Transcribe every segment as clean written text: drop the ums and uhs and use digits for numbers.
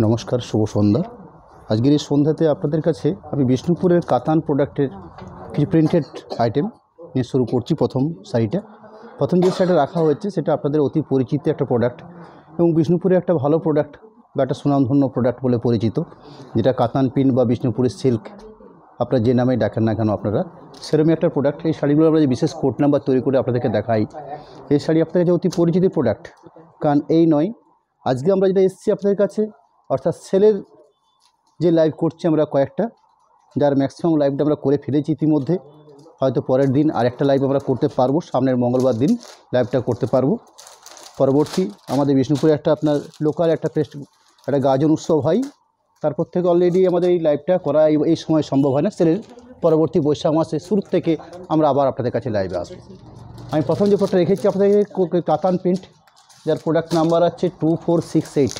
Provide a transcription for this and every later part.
নমস্কার, শুভ সন্ধ্যা। আজকের এই সন্ধ্যাতে আপনাদের কাছে আমি বিষ্ণুপুরের কাতান প্রোডাক্টের কিছু প্রিন্টেড আইটেম নিয়ে শুরু করছি। প্রথম যে শাড়িটা রাখা হয়েছে সেটা আপনাদের অতি পরিচিত একটা প্রোডাক্ট এবং বিষ্ণুপুরের একটা ভালো প্রোডাক্ট বা একটা সুনামধন্য প্রোডাক্ট বলে পরিচিত, যেটা কাতান প্রিন্ট বা বিষ্ণুপুরের সিল্ক আপনারা যে নামে ডাকেন না কেন আপনারা, সেরকমই একটা প্রোডাক্ট। এই শাড়িগুলো আমরা যে বিশেষ কোড নাম্বার তৈরি করে আপনাদেরকে দেখাই, এই শাড়ি আপনাদের কাছে অতি পরিচিত প্রোডাক্ট। কারণ এই নয়, আজকে আমরা যেটা এসেছি আপনাদের কাছে, অর্থাৎ সেলের যে লাইভ করছি আমরা কয়েকটা, যার ম্যাক্সিমাম লাইভটা আমরা করে ফেলেছি ইতিমধ্যে। হয়তো পরের দিন আরেকটা লাইভ আমরা করতে পারবো, সামনের মঙ্গলবার দিন লাইভটা করতে পারবো। পরবর্তী আমাদের বিষ্ণুপুরে একটা আপনার লোকাল একটা একটা গাজন উৎসব হয়, তারপর থেকে অলরেডি আমাদের এই লাইভটা করা এই সময় সম্ভব হয় না। সেলের পরবর্তী বৈশাখ মাসে শুরু থেকে আমরা আবার আপনাদের কাছে লাইভে আসবো। আমি প্রথম যে প্রোডাক্টটা রেখেছি আপনাদের কাতান প্রিন্ট, যার প্রোডাক্ট নাম্বার আছে 2468,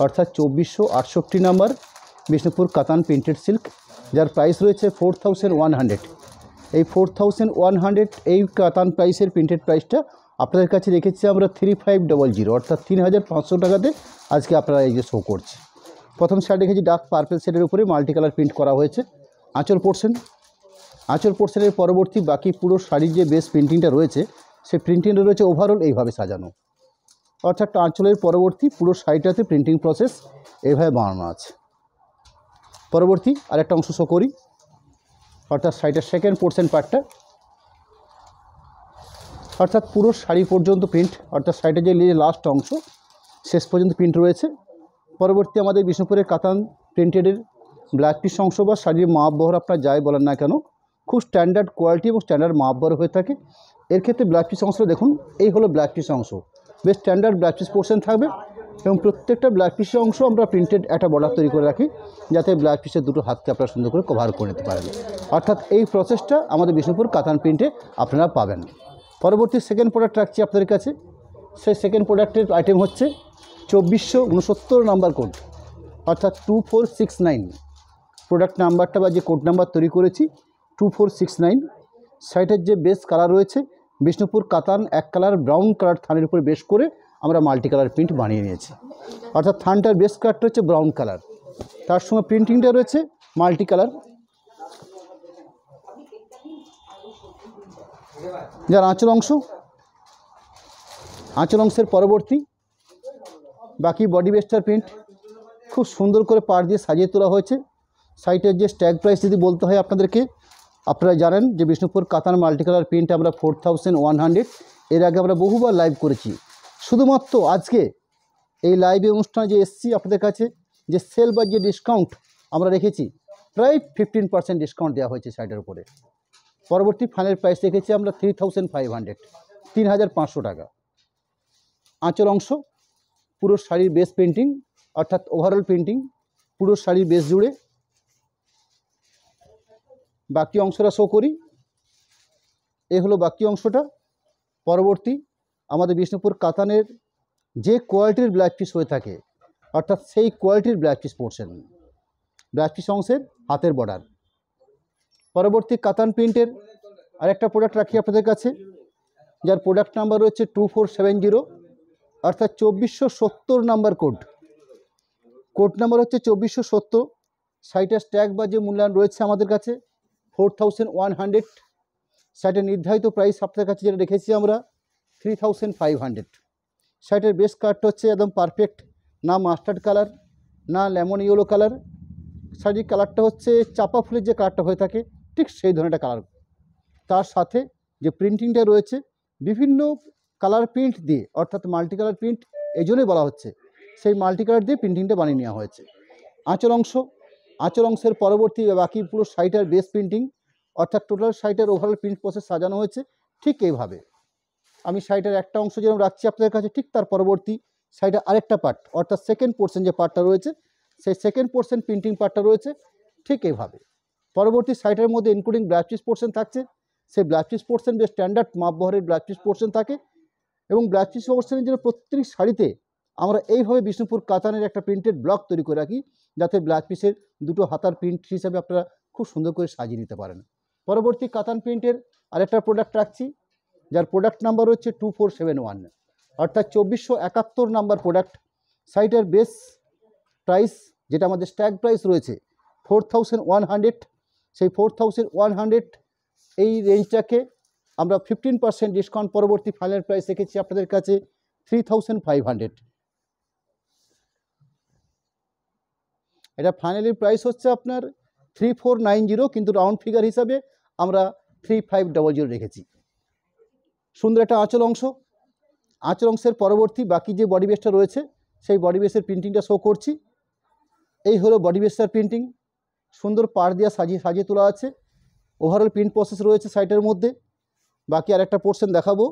অর্থাৎ 2468 নাম্বার বিষ্ণুপুর কাতান প্রিন্টেড সিল্ক, যার প্রাইস রয়েছে 4100। এই 4100 এই কাতান প্রাইসের প্রিন্টেড প্রাইসটা আপনাদের কাছে রেখেছি আমরা 3500, অর্থাৎ 3500 টাকাতে আজকে আপনারা এই যে শো করছে। প্রথম শাড়ি রেখেছি ডার্ক পার্পেল শেডের উপরে মাল্টি কালার প্রিন্ট করা হয়েছে। আঁচল পোর্শনের পরবর্তী বাকি পুরো শাড়ির যে বেস প্রিন্টিংটা রয়েছে, সেই প্রিন্টিংটা রয়েছে ওভারঅল এইভাবে সাজানো, অর্থাৎ আঁচলের পরবর্তী পুরো শাড়িটাতে প্রিন্টিং প্রসেস এইভাবে বানানো আছে। পরবর্তী আরেকটা অংশ শো করি, অর্থাৎ শাড়িটার সেকেন্ড পোর্শন পার্টটা, অর্থাৎ পুরো শাড়ি পর্যন্ত প্রিন্ট, অর্থাৎ শাড়িটার যে লাস্ট অংশ শেষ পর্যন্ত প্রিন্ট রয়েছে। পরবর্তী আমাদের বিষ্ণুপুরের কাতান প্রিন্টেডের ব্ল্যাক পিস অংশ বা শাড়ির মাপ বহর আপনার যাই বলেন না কেন, খুব স্ট্যান্ডার্ড কোয়ালিটি এবং স্ট্যান্ডার্ড মাপ বহর হয়ে থাকে। এর ক্ষেত্রে ব্ল্যাক পিস অংশটা দেখুন, এই হলো ব্ল্যাক পিস অংশ, বেশ স্ট্যান্ডার্ড ব্ল্যাক পিস পোর্শন থাকবে এবং প্রত্যেকটা ব্ল্যাক পিসের অংশ আমরা প্রিন্টেড একটা বর্ডার তৈরি করে রাখি, যাতে ব্ল্যাক পিসের দুটো হাতকে আপনারা সুন্দর করে কভার করে নিতে পারেন। অর্থাৎ এই প্রসেসটা আমাদের বিষ্ণুপুর কাতান প্রিন্টে আপনারা পাবেন। পরবর্তী সেকেন্ড প্রোডাক্ট রাখছি আপনাদের কাছে। সেই সেকেন্ড প্রোডাক্টের আইটেম হচ্ছে 2469 নাম্বার কোড, অর্থাৎ 2469 প্রোডাক্ট নাম্বারটা বা যে কোড নাম্বার তৈরি করেছি 2469। শাড়িটার যে বেস কালার রয়েছে বিষ্ণুপুর কাতান এক কালার ব্রাউন কালার থানের উপরে বেশ করে আমরা মাল্টি কালার প্রিন্ট বানিয়ে নিয়েছি, অর্থাৎ থানটার বেস কালারটা হচ্ছে ব্রাউন কালার, তার সঙ্গে প্রিন্টিংটা রয়েছে মাল্টি কালার। যার আঁচল অংশের পরবর্তী বাকি বডি বেস্টার প্রিন্ট খুব সুন্দর করে পাড় দিয়ে সাজিয়ে তোলা হয়েছে। শাড়িটার যে স্ট্যাগ প্রাইস যদি বলতে হয় আপনাদেরকে, আপনারা জানেন যে বিষ্ণুপুর কাতান মাল্টি কালার প্রিন্ট আমরা 4100, এর আগে আমরা বহুবার লাইভ করেছি। শুধুমাত্র আজকে এই লাইভে অনুষ্ঠানে যে এসছি আপনাদের কাছে, যে সেল বা যে ডিসকাউন্ট আমরা রেখেছি, প্রায় 15% ডিসকাউন্ট দেওয়া হয়েছে শাড়িটার উপরে। পরবর্তী ফাইনাল প্রাইস রেখেছি আমরা 3500, 3500 টাকা। আঁচল অংশ পুরো শাড়ির বেস প্রিন্টিং, অর্থাৎ ওভারঅল প্রিন্টিং পুরো শাড়ির বেস জুড়ে। বাকি অংশটা শো করি, এ হলো বাকি অংশটা। পরবর্তী আমাদের বিষ্ণুপুর কাতানের যে কোয়ালিটির ব্ল্যাক পিস হয়ে থাকে, অর্থাৎ সেই কোয়ালিটির black piece portion, black piece অংশের হাতের বর্ডার। পরবর্তী কাতান প্রিন্টের আরেকটা প্রোডাক্ট রাখি আপনাদের কাছে, যার প্রোডাক্ট নাম্বার রয়েছে 2470, অর্থাৎ 2470 নাম্বার কোড নাম্বার হচ্ছে 2470। শাড়িটার স্ট্যাগ বা যে মূল্যায়ন রয়েছে আমাদের কাছে 4100। শাড়িটার নির্ধারিত প্রাইস আপনাদের কাছে যেটা রেখেছি আমরা 3500। শাড়িটার বেস কালারটা হচ্ছে একদম পারফেক্ট, না মাস্টার্ড কালার না লেমন ইয়েলো কালার। শাড়ির কালারটা হচ্ছে চাপা ফুলের যে কালারটা হয়ে থাকে ঠিক সেই ধরনের কালার। তার সাথে যে প্রিন্টিংটা রয়েছে বিভিন্ন কালার প্রিন্ট দিয়ে, অর্থাৎ মাল্টি কালার প্রিন্ট এই জন্যই বলা হচ্ছে, সেই মাল্টি কালার দিয়ে প্রিন্টিংটা বানিয়ে নেওয়া হয়েছে। আঁচল অংশের পরবর্তী বাকি পুরো শাড়িটার বেস প্রিন্টিং, অর্থাৎ টোটাল শাড়িটার ওভারঅল প্রিন্ট প্রসেস সাজানো হয়েছে ঠিক এইভাবে। আমি শাড়িটার একটা অংশ যেরকম রাখছি আপনাদের কাছে, ঠিক তার পরবর্তী শাড়িটার আরেকটা পার্ট, অর্থাৎ সেকেন্ড পোর্শন যে পার্টটা রয়েছে, সেই সেকেন্ড পোর্শন প্রিন্টিং পার্টটা রয়েছে ঠিক এইভাবে। পরবর্তী শাড়িটার মধ্যে ইনক্লুডিং ব্ল্যাক পিস পোর্শন থাকছে, সেই ব্ল্যাক পিস পোর্শন বেশ স্ট্যান্ডার্ড মাপ বহরের ব্ল্যাক পিস পোর্শন থাকে এবং ব্ল্যাক পিস পোর্শনের জন্য প্রত্যেক শাড়িতে আমরা এইভাবে বিষ্ণুপুর কাতানের একটা প্রিন্টেড ব্লক তৈরি করে রাখি, যাতে ব্ল্যাক পিসের দুটো হাতার প্রিন্ট হিসাবে আপনারা খুব সুন্দর করে সাজিয়ে নিতে পারেন। পরবর্তী কাতান প্রিন্টের আরেকটা প্রোডাক্ট রাখছি, যার প্রোডাক্ট নাম্বার হচ্ছে 2471, অর্থাৎ 2471 নাম্বার প্রোডাক্ট। শাড়িটার বেস প্রাইস যেটা আমাদের স্ট্যাগ প্রাইস রয়েছে 4100, সেই 4100 এই রেঞ্জটাকে আমরা 15% ডিসকাউন্ট পরবর্তী ফাইনাল প্রাইস রেখেছি আপনাদের কাছে 3500। এটা ফাইনালি প্রাইস হচ্ছে আপনার 3490, কিন্তু রাউন্ড ফিগার হিসাবে আমরা 3500 রেখেছি। সুন্দর একটা আঁচল অংশ, আঁচল অংশের পরবর্তী বাকি যে বডি বেসটা রয়েছে সেই বডি বেসের প্রিন্টিংটা শো করছি। এই হলো বডি বেসটার প্রিন্টিং, সুন্দর পাড় দিয়ে সাজিয়ে তোলা আছে। ওভারঅল প্রিন্ট প্রসেস রয়েছে সাইটের মধ্যে। বাকি আরেকটা পোর্শন দেখাবো,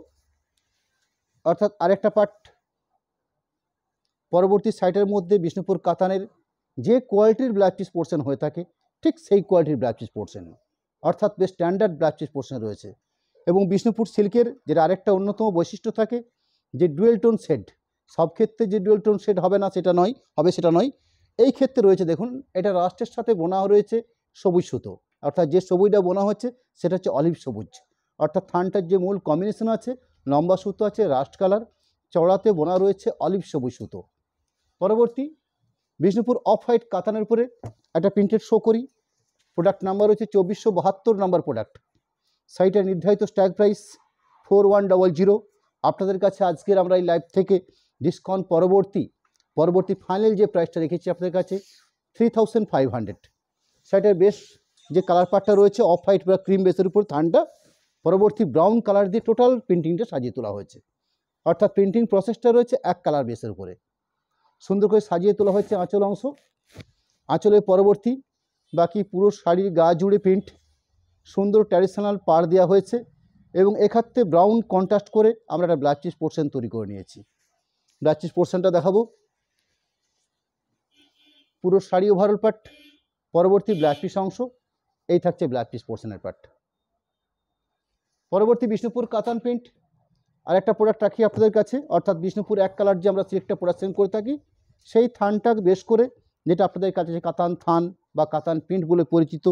অর্থাৎ আরেকটা পার্ট পরবর্তী সাইটের মধ্যে বিষ্ণুপুর কাতানের যে কোয়ালিটির ব্লাউজ পিস পোর্শন হয়ে থাকে ঠিক সেই কোয়ালিটির ব্লাউজ পিস পোর্শন, অর্থাৎ বেশ স্ট্যান্ডার্ড ব্লাউজ পিস পোর্শন রয়েছে। এবং বিষ্ণুপুর সিল্কের যেটা আরেকটা অন্যতম বৈশিষ্ট্য থাকে যে ডুয়েল টোন শেড, সব ক্ষেত্রে যে ডুয়েল টোন শেড হবে না সেটা নয়, এই ক্ষেত্রে রয়েছে দেখুন এটা রাস্টের সাথে বোনা রয়েছে সবুজ সুতো, অর্থাৎ যে সবুজটা বোনা হচ্ছে সেটা হচ্ছে অলিভ সবুজ, অর্থাৎ থানটার যে মূল কম্বিনেশন আছে লম্বা সুতো আছে রাস্ট কালার, চওড়াতে বোনা রয়েছে অলিভ সবুজ সুতো। পরবর্তী বিষ্ণুপুর অফ হোয়াইট কাতানের উপরে একটা প্রিন্টেড শো করি। প্রোডাক্ট নাম্বার হচ্ছে 2472 নাম্বার প্রোডাক্ট। সাইটের নির্ধারিত স্ট্যাগ প্রাইস 4100। আপনাদের কাছে আজকের আমরা এই লাইভ থেকে ডিসকাউন্ট পরবর্তী ফাইনাল যে প্রাইসটা রেখেছি আপনাদের কাছে 3500। সাইটের বেশ যে কালার পার্টটা রয়েছে অফ হোয়াইট বা ক্রিম বেসের উপর থানটা পরবর্তী ব্রাউন কালার দিয়ে টোটাল প্রিন্টিংটা সাজিয়ে তোলা হয়েছে, অর্থাৎ প্রিন্টিং প্রসেসটা রয়েছে এক কালার বেসের উপরে সুন্দর করে সাজিয়ে তোলা হয়েছে আঁচল অংশ। আঁচলের পরবর্তী বাকি পুরো শাড়ির গা জুড়ে প্রিন্ট, সুন্দর ট্র্যাডিশনাল পাড় দেওয়া হয়েছে এবং এক্ষেত্রে ব্রাউন কন্ট্রাস্ট করে আমরা একটা ব্লাউজ পিস পোর্শন তৈরি করে নিয়েছি। ব্লাউজ পিস পোর্শনটা দেখাবো, পুরো শাড়ি ওভারঅল পার্ট, পরবর্তী ব্লাউজ পিস অংশ, এই থাকছে ব্লাউজ পিস পোর্শনের পার্ট। পরবর্তী বিষ্ণুপুর কাতান প্রিন্ট আরেকটা প্রোডাক্ট রাখি আপনাদের কাছে, অর্থাৎ বিষ্ণুপুর এক কালার যে আমরা সিলেক্টটা প্রোডাকশন করে থাকি সেই থানটা বেশ করে, যেটা আপনাদের কাছে কাতান থান বা কাতান প্রিন্ট বলে পরিচিত,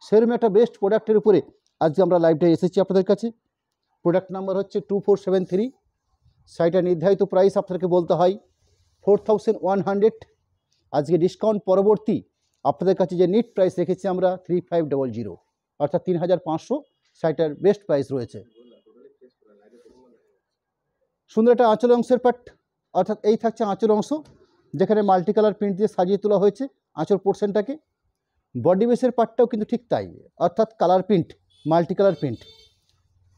সেরকম একটা বেস্ট প্রোডাক্টের উপরে আজকে আমরা লাইভটা এসেছি আপনাদের কাছে। প্রোডাক্ট নাম্বার হচ্ছে 2473। সাইটের নির্ধারিত প্রাইস আপনাদেরকে বলতে হয় 4100। আজকে ডিসকাউন্ট পরবর্তী আপনাদের কাছে যে নিট প্রাইস রেখেছি আমরা 3500, অর্থাৎ 3500 সাইটের বেস্ট প্রাইস রয়েছে। সুন্দর একটা আঁচল অংশের পার্ট, অর্থাৎ এই থাকছে আঁচল অংশ যেখানে মাল্টি কালার প্রিন্ট দিয়ে সাজিয়ে তোলা হয়েছে আঁচল পোর্শনটাকে। বডি বেসের পার্টটাও কিন্তু ঠিক তাই, অর্থাৎ colour print, multi colour print.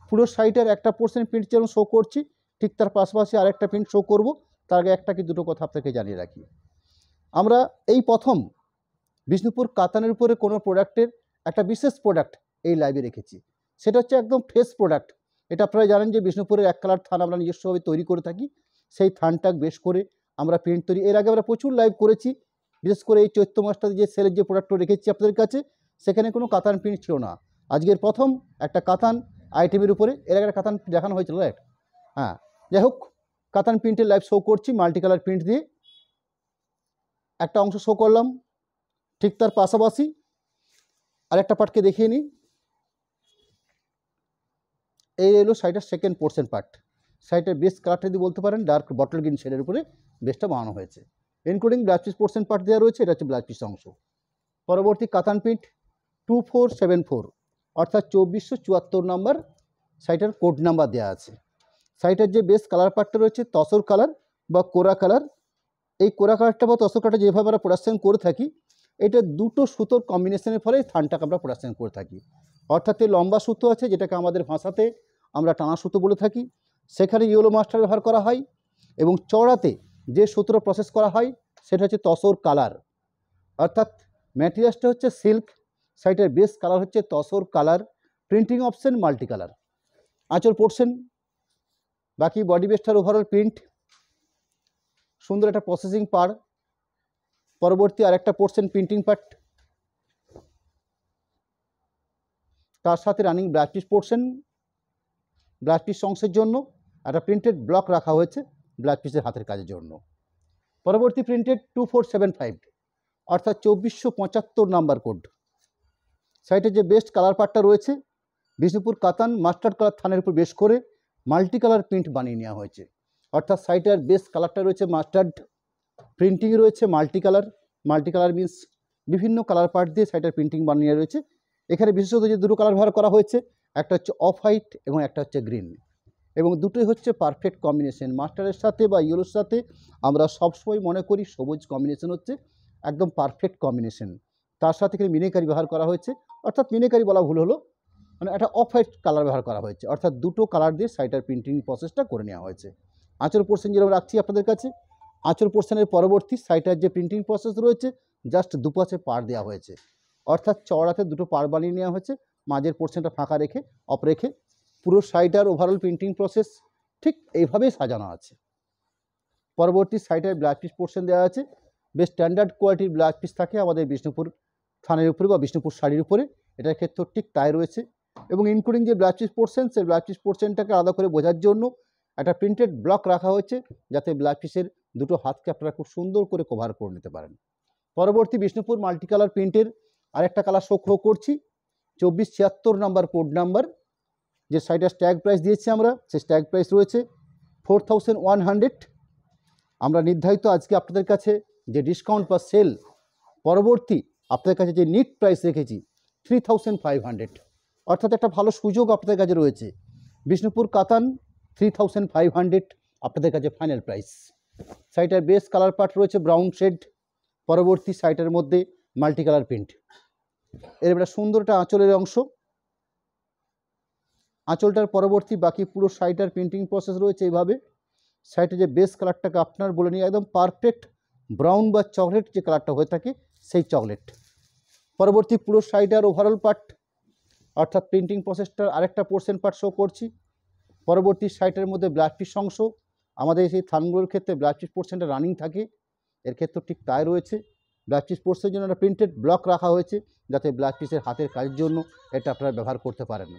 পুরো সাইটের একটা পোর্শন প্রিন্ট যেমন শো করছি ঠিক তার পাশাপাশি আরেকটা প্রিন্ট শো করব। তার আগে একটা কি দুটো কথা আপনাকে জানিয়ে রাখি, আমরা এই প্রথম বিষ্ণুপুর কাতানের উপরে কোনো প্রোডাক্টের একটা বিশেষ প্রোডাক্ট এই লাইভে রেখেছি, সেটা হচ্ছে একদম ফ্রেশ প্রোডাক্ট। এটা আপনারা জানেন যে বিষ্ণুপুরের এক কালার থান আমরা নিজস্বভাবে তৈরি করে থাকি, সেই থানটা বেশ করে আমরা প্রিন্ট তৈরি, এর আগে আমরা প্রচুর লাইভ করেছি, বিশেষ করে এই চৈত্র মাসটাতে যে সেলের যে প্রোডাক্টটা রেখেছি আপনাদের কাছে সেখানে কোনো কাতান প্রিন্ট ছিল না। আজকের প্রথম একটা কাতান আইটেমের উপরে, এর আগে একটা কাতান দেখানো হয়েছিল রাইট, হ্যাঁ যাই হোক কাতান প্রিন্টের লাইভ শো করছি মাল্টি কালার প্রিন্ট দিয়ে একটা অংশ শো করলাম। ঠিক তার পাশাপাশি আরেকটা পার্টকে দেখিয়ে নিই, এই এলো সাইটের সেকেন্ড পোর্শন পার্ট। সাইটের বেস কালারটা যদি বলতে পারেন ডার্ক বটল গ্রিন শেডের উপরে বেসটা বানানো হয়েছে, including blouse piece portion part দেওয়া রয়েছে, এটা হচ্ছে ব্লাউজ পিস অংশ। পরবর্তী কাতান প্রিন্ট 2474, অর্থাৎ 2474 নম্বর সাইটের কোড নাম্বার দেওয়া আছে। সাইটের যে বেস কালার পার্টটা রয়েছে তসর কালার বা কোরা কালার, এই কোরা কালারটা বা তসর কালারটা যেভাবে আমরা প্রোডাকশন করে থাকি এটা দুটো সুতোর কম্বিনেশনের ফলে থানটাকে আমরা প্রোডাকশন করে থাকি, অর্থাৎ এই লম্বা সুতো আছে যেটাকে আমাদের ভাষাতে আমরা টানা সুতো বলে থাকি, সেখানে ইয়েলো মাস্টার ব্যবহার করা হয় এবং চওড়াতে যে সুতোটা প্রসেস করা হয় সেটা হচ্ছে তসর কালার, অর্থাৎ ম্যাটেরিয়ালসটা হচ্ছে সিল্ক, সাইটের বেস কালার হচ্ছে tussar colour, printing option multi colour. আঁচল পোর্শন বাকি বডি বেসটার ওভারঅল প্রিন্ট, সুন্দর একটা প্রসেসিং পার্ট, পরবর্তী আরেকটা পোর্শন প্রিন্টিং পার্ট, তার সাথে running blouse piece portion, blouse piece অংশের জন্য একটা প্রিন্টেড ব্লক রাখা হয়েছে ব্লাউজ পিসের হাতের কাজের জন্য। পরবর্তী প্রিন্টেড 2475, অর্থাৎ 2475 নাম্বার কোড। সাইটে যে বেস্ট কালার পার্টটা রয়েছে বিষ্ণুপুর কাতান মাস্টার্ড কালার থানের উপর বেশ করে মাল্টি কালার প্রিন্ট বানিয়ে নেওয়া হয়েছে, অর্থাৎ সাইটের বেস্ট কালারটা রয়েছে মাস্টার্ড, প্রিন্টিং রয়েছে multi colour, multi colour means বিভিন্ন কালার পার্ট দিয়ে শাড়িটার প্রিন্টিং বানিয়ে রয়েছে। এখানে বিশেষত যে দুটো কালার ব্যবহার করা হয়েছে, একটা হচ্ছে অফ হোয়াইট এবং একটা হচ্ছে গ্রিন, এবং দুটোই হচ্ছে পারফেক্ট কম্বিনেশন। মাস্টারের সাথে বা ইয়েলোর সাথে আমরা সবসময় মনে করি সবুজ কম্বিনেশন হচ্ছে একদম পারফেক্ট কম্বিনেশন। তার সাথে এখানে মিনেকারি ব্যবহার করা হয়েছে, অর্থাৎ মিনেকারি বলা ভুল হলো, মানে একটা অফ হোয়াইট কালার ব্যবহার করা হয়েছে, অর্থাৎ দুটো কালার দিয়ে শাড়িটার প্রিন্টিং প্রসেসটা করে নেওয়া হয়েছে। আঁচল পোর্শন যেরকম রাখছি আপনাদের কাছে, আঁচল পোর্শনের পরবর্তী শাড়িটার যে প্রিন্টিং প্রসেস রয়েছে জাস্ট দুপাশে পাড় দেওয়া হয়েছে, অর্থাৎ চওড়াতে দুটো পাড় বানিয়ে নেওয়া হয়েছে, মাঝের পোর্শনটা ফাঁকা রেখে অফ রেখে পুরো শাড়িটার ওভারঅল প্রিন্টিং প্রসেস ঠিক এইভাবেই সাজানো আছে। পরবর্তী শাড়িটার ব্লাউজ পিস পোর্শন দেওয়া আছে, বেশ স্ট্যান্ডার্ড কোয়ালিটির ব্লাউজ পিস থাকে আমাদের বিষ্ণুপুর থানের উপরে বা বিষ্ণুপুর শাড়ির উপরে, এটার ক্ষেত্রেও ঠিক তাই রয়েছে। এবং ইনক্লুডিং যে ব্লাউজ পিস পোর্শন, সেই ব্লাউজ পিস পোর্শনটাকে আলাদা করে বোঝার জন্য একটা প্রিন্টেড ব্লক রাখা হয়েছে, যাতে ব্লাউজ পিসের দুটো হাতকে আপনারা খুব সুন্দর করে কভার করে নিতে পারেন। পরবর্তী বিষ্ণুপুর মাল্টি কালার প্রিন্টের আরেকটা কালার শো করছি, 2476 নাম্বার কোড নাম্বার। যে শাড়িটার স্ট্যাগ প্রাইস দিয়েছি আমরা, সেই স্ট্যাগ প্রাইস রয়েছে 4100। আমরা নির্ধারিত আজকে আপনাদের কাছে যে ডিসকাউন্ট বা সেল পরবর্তী আপনাদের কাছে যে নিট প্রাইস রেখেছি 3500, অর্থাৎ একটা ভালো সুযোগ আপনাদের কাছে রয়েছে। বিষ্ণুপুর কাতান 3500 আপনাদের কাছে ফাইনাল প্রাইস। শাড়িটার বেস কালার পার্ট রয়েছে ব্রাউন শেড, পরবর্তী শাড়িটার মধ্যে মাল্টি কালার প্রিন্ট। এর একটা সুন্দরটা আঁচলের অংশ, আঁচলটার পরবর্তী বাকি পুরো শাড়িটার প্রিন্টিং প্রসেস রয়েছে এইভাবে। শাড়িটার যে বেস কালারটাকে আপনার বলে নিয়ে একদম পারফেক্ট ব্রাউন বা চকলেট যে কালারটা হয়ে থাকে সেই চকলেট। পরবর্তী পুরো শাড়িটার ওভারঅল পার্ট, অর্থাৎ প্রিন্টিং প্রসেসটার আরেকটা পোর্শন পার্ট শো করছি। পরবর্তী শাড়িটার মধ্যে ব্লাউজ পিস অংশ, আমাদের সেই থানগুলোর ক্ষেত্রে ব্লাউজ পিস পোর্শনটা রানিং থাকে, এর ক্ষেত্রে ঠিক তাই রয়েছে। ব্লাউজ পিস পোর্শনের জন্য একটা প্রিন্টেড ব্লক রাখা হয়েছে, যাতে ব্লাউজ পিসের হাতের কাজের জন্য এটা আপনারা ব্যবহার করতে পারেন।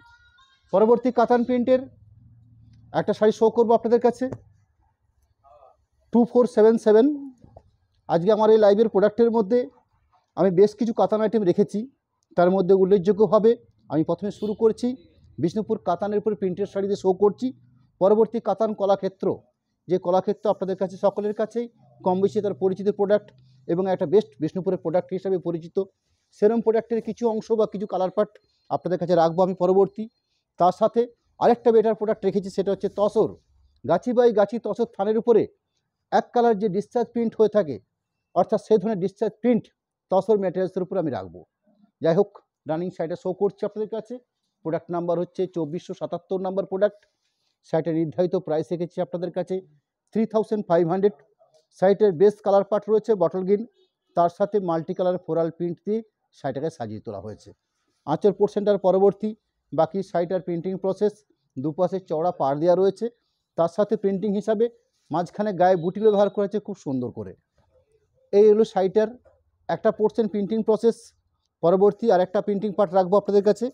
পরবর্তী কাতান প্রিন্টের একটা শাড়ি শো করবো আপনাদের কাছে, 2477। আজকে আমার এই লাইভের প্রোডাক্টের মধ্যে আমি বেশ কিছু কাতান আইটেম রেখেছি, তার মধ্যে উল্লেখযোগ্যভাবে আমি প্রথমে শুরু করছি বিষ্ণুপুর কাতানের উপর প্রিন্টের শাড়ি দিয়ে শো করছি। পরবর্তী কাতান কলাক্ষেত্র, যে কলাক্ষেত্র আপনাদের কাছে সকলের কাছেই কম বেশি তার পরিচিত প্রোডাক্ট এবং একটা বেস্ট বিষ্ণুপুরের প্রোডাক্ট হিসাবে পরিচিত, সেরম প্রোডাক্টের কিছু অংশ বা কিছু কালার পার্ট আপনাদের কাছে রাখবো আমি পরবর্তী। তার সাথে আরেকটা বেটার প্রোডাক্ট রেখেছি, সেটা হচ্ছে তসর, গাছি বাই গাছি তসর থানের উপরে এক কালার যে ডিসচার্জ প্রিন্ট হয়ে থাকে, অর্থাৎ সেই ধরনের ডিসচার্জ প্রিন্ট তসর ম্যাটেরিয়ালসের উপর আমি রাখবো। যাই হোক, রানিং শাড়িটা শো করছি আপনাদের কাছে, প্রোডাক্ট নাম্বার হচ্ছে 2477 নাম্বার প্রোডাক্ট। শাড়িটার নির্ধারিত প্রাইস রেখেছি আপনাদের কাছে 3500। শাড়িটার বেস কালার পার্ট রয়েছে বটল গ্রিন, তার সাথে মাল্টি কালার ফ্লোরাল প্রিন্ট দিয়ে শাড়িটাকে সাজিয়ে তোলা হয়েছে। আঁচল পোর্শনটার পরবর্তী বাকি শাড়িটার প্রিন্টিং প্রসেস, দুপাশে চওড়া পাড় দেওয়া রয়েছে, তার সাথে প্রিন্টিং হিসাবে মাঝখানে গায়ে বুটিল ব্যবহার করেছে খুব সুন্দর করে। এই হলো শাড়িটার একটা পোর্শন প্রিন্টিং প্রসেস। পরবর্তী আরেকটা প্রিন্টিং পার্ট রাখবো আপনাদের কাছে,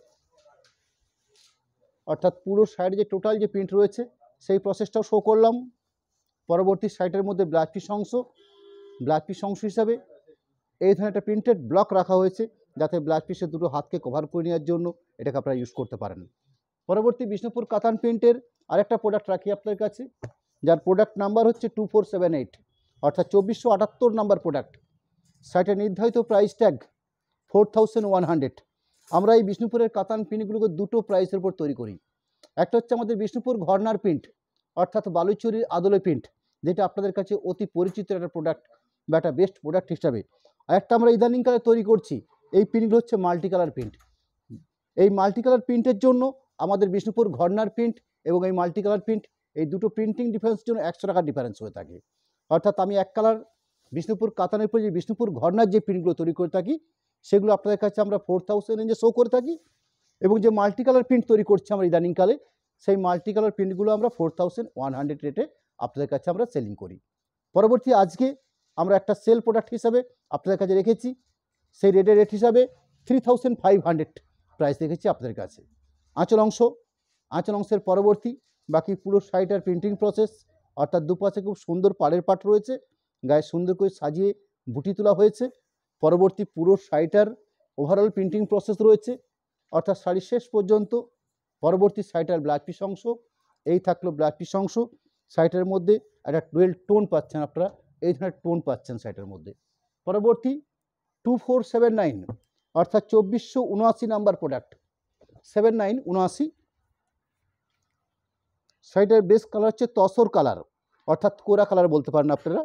অর্থাৎ পুরো শাড়ির যে টোটাল যে প্রিন্ট রয়েছে সেই প্রসেসটাও শো করলাম। পরবর্তী শাড়িটার মধ্যে ব্লাউজ পিস অংশ হিসাবে এই ধরনের একটা প্রিন্টেড ব্লক রাখা হয়েছে, যাতে ব্লাউজ পিসের দুটো হাতকে কভার করে নেওয়ার জন্য এটাকে আপনারা ইউজ করতে পারেন। পরবর্তী বিষ্ণুপুর কাতান প্রিন্টের আরেকটা প্রোডাক্ট রাখি আপনার কাছে, যার প্রোডাক্ট নাম্বার হচ্ছে 2478, অর্থাৎ 2478 নাম্বার প্রোডাক্ট। শাড়িটার নির্ধারিত প্রাইস ট্যাগ 4100। আমরা এই বিষ্ণুপুরের কাতান প্রিন্টগুলোকে দুটো প্রাইসের উপর তৈরি করি। একটা হচ্ছে আমাদের বিষ্ণুপুর ঘরনার প্রিন্ট, অর্থাৎ বালুচুরির আদলে প্রিন্ট, যেটা আপনাদের কাছে অতি পরিচিত একটা প্রোডাক্ট বা একটা বেস্ট প্রোডাক্ট হিসাবে। আর একটা আমরা ইদানিংকালে তৈরি করছি, এই প্রিন্টগুলো হচ্ছে মাল্টি কালার প্রিন্ট। এই মাল্টি কালার প্রিন্টের জন্য আমাদের বিষ্ণুপুর ঘরনার প্রিন্ট এবং এই মাল্টি কালার প্রিন্ট, এই দুটো প্রিন্টিং ডিফারেন্সের জন্য 100 টাকার ডিফারেন্স হয়ে থাকে। অর্থাৎ আমি এক কালার বিষ্ণুপুর কাতানের উপরে যে বিষ্ণুপুর ঘরনার যে প্রিন্টগুলো তৈরি করে থাকি, সেগুলো আপনাদের কাছে আমরা 4000 রেঞ্জে শো করে থাকি, এবং যে মাল্টি কালার প্রিন্ট তৈরি করছি আমরা ইদানিংকালে, সেই মাল্টি কালার প্রিন্টগুলো আমরা 4100 রেটে আপনাদের কাছে আমরা সেলিং করি। পরবর্তী আজকে আমরা একটা সেল প্রোডাক্ট হিসাবে আপনাদের কাছে রেখেছি, সেই রেট হিসাবে 3500 প্রাইস রেখেছি আপনাদের কাছে। আঁচল অংশের পরবর্তী বাকি পুরো শাড়িটার প্রিন্টিং প্রসেস, অর্থাৎ দুপাশে খুব সুন্দর পাড়ের পাট রয়েছে, গায়ে সুন্দর করে সাজিয়ে বুটি তোলা হয়েছে। পরবর্তী পুরো শাড়িটার ওভারঅল প্রিন্টিং প্রসেস রয়েছে, অর্থাৎ শাড়ির শেষ পর্যন্ত। পরবর্তী শাড়িটার ব্লাউজ পিস অংশ, এই থাকলো ব্লাউজ পিস অংশ। শাড়িটার মধ্যে একটা ডুয়েল টোন পাচ্ছেন আপনারা, এই ধরনের টোন পাচ্ছেন শাড়িটার মধ্যে। পরবর্তী 2479 অর্থাৎ 2479 নাম্বার প্রোডাক্ট, 7979। শাড়িটার বেস কালার হচ্ছে তসর কালার অর্থাৎ কোরা কালার বলতে পারেন আপনারা।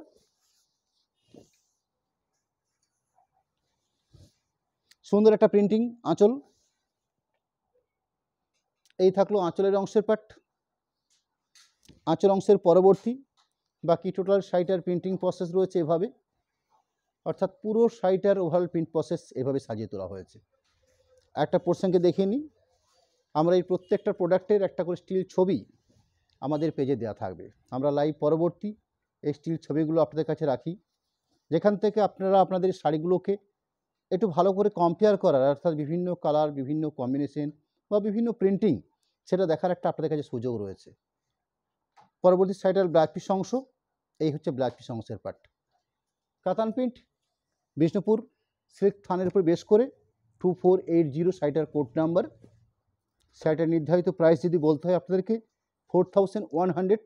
সুন্দর একটা প্রিন্টিং আঁচল। এই থাকলো আঁচলের অংশের পার্ট। আঁচল অংশের পরবর্তী বাকি টোটাল শাড়িটার প্রিন্টিং প্রসেস রয়েছে এভাবে, অর্থাৎ পুরো শাড়িটার ওভারঅল প্রিন্ট প্রসেস এভাবে সাজিয়ে তোলা হয়েছে। একটা পোর্শনকে দেখে নিই। আমরা এই প্রত্যেকটা প্রোডাক্টের একটা করে স্টিল ছবি আমাদের পেজে দেওয়া থাকবে। আমরা লাইভ পরবর্তী এই স্টিল ছবিগুলো আপনাদের কাছে রাখি, যেখান থেকে আপনারা আপনাদের শাড়িগুলোকে একটু ভালো করে কম্পেয়ার করার, অর্থাৎ বিভিন্ন কালার, বিভিন্ন কম্বিনেশন বা বিভিন্ন প্রিন্টিং, সেটা দেখার একটা আপনাদের কাছে সুযোগ রয়েছে। পরবর্তী শাড়িটার ব্লাউজ পিস অংশ, এই হচ্ছে ব্লাউজ পিস অংশের পার্ট। কাতান প্রিন্ট, বিষ্ণুপুর সিল্ক থানের উপর বেশ করে 2480 শাড়িটার কোড নাম্বার। শাড়িটার নির্ধারিত প্রাইস যদি বলতে হয় আপনাদেরকে 4100।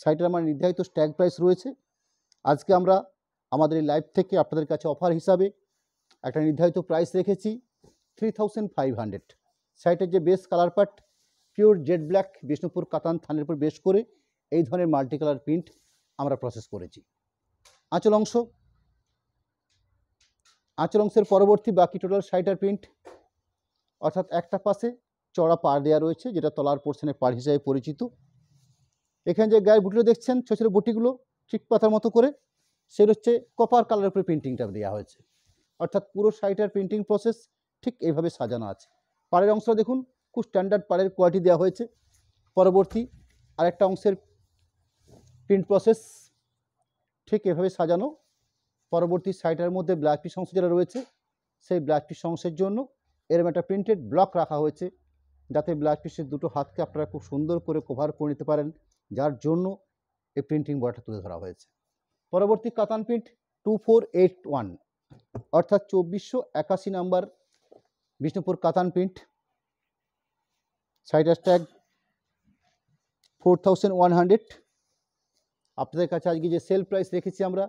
শাড়িটার আমার নির্ধারিত স্ট্যাগ প্রাইস রয়েছে। আজকে আমরা আমাদের এই লাইভ থেকে আপনাদের কাছে অফার হিসাবে একটা নির্ধারিত প্রাইস রেখেছি 3500। শাড়িটার যে base colour part pure jet black, Bishnupur কাতান থানের উপর বেশ করে এই ধরনের মাল্টি কালার প্রিন্ট আমরা প্রসেস করেছি। আঁচল অংশ, আঁচল অংশের পরবর্তী বাকি টোটাল শাড়িটার প্রিন্ট, অর্থাৎ একটা পাশে চড়া পাড় দেওয়া রয়েছে, যেটা তলার পোর্শনের পাড় হিসাবে পরিচিত। এখানে যে গায়ের বুটিগুলো দেখছেন, ছোটো ছোটো বুটিগুলো চিক পাতার মতো করে, সেটা হচ্ছে কপার কালারের উপরে প্রিন্টিংটা দেওয়া হয়েছে। অর্থাৎ পুরো শাড়িটার প্রিন্টিং প্রসেস ঠিক এইভাবে সাজানো আছে। পাড়ের অংশ দেখুন, খুব স্ট্যান্ডার্ড পাড়ের কোয়ালিটি দেওয়া হয়েছে। পরবর্তী আরেকটা অংশের প্রিন্ট প্রসেস ঠিক এভাবে সাজানো। পরবর্তী শাড়িটার মধ্যে ব্লাউজ পিস অংশ যেটা রয়েছে, সেই ব্লাউজ পিস অংশের জন্য এরকম একটা প্রিন্টেড ব্লক রাখা হয়েছে, যাতে ব্লাউজ পিসের দুটো হাতকে আপনারা খুব সুন্দর করে কভার করে নিতে পারেন, যার জন্য এই প্রিন্টিং বর্ডারটা তুলে ধরা হয়েছে। পরবর্তী কাতান প্রিন্ট 2481 অর্থাৎ 2481 নাম্বার বিষ্ণুপুর কাতান প্রিন্ট। শাড়িটার ট্যাগ 4100। আপনাদের কাছে আজকে যে সেল প্রাইস রেখেছি আমরা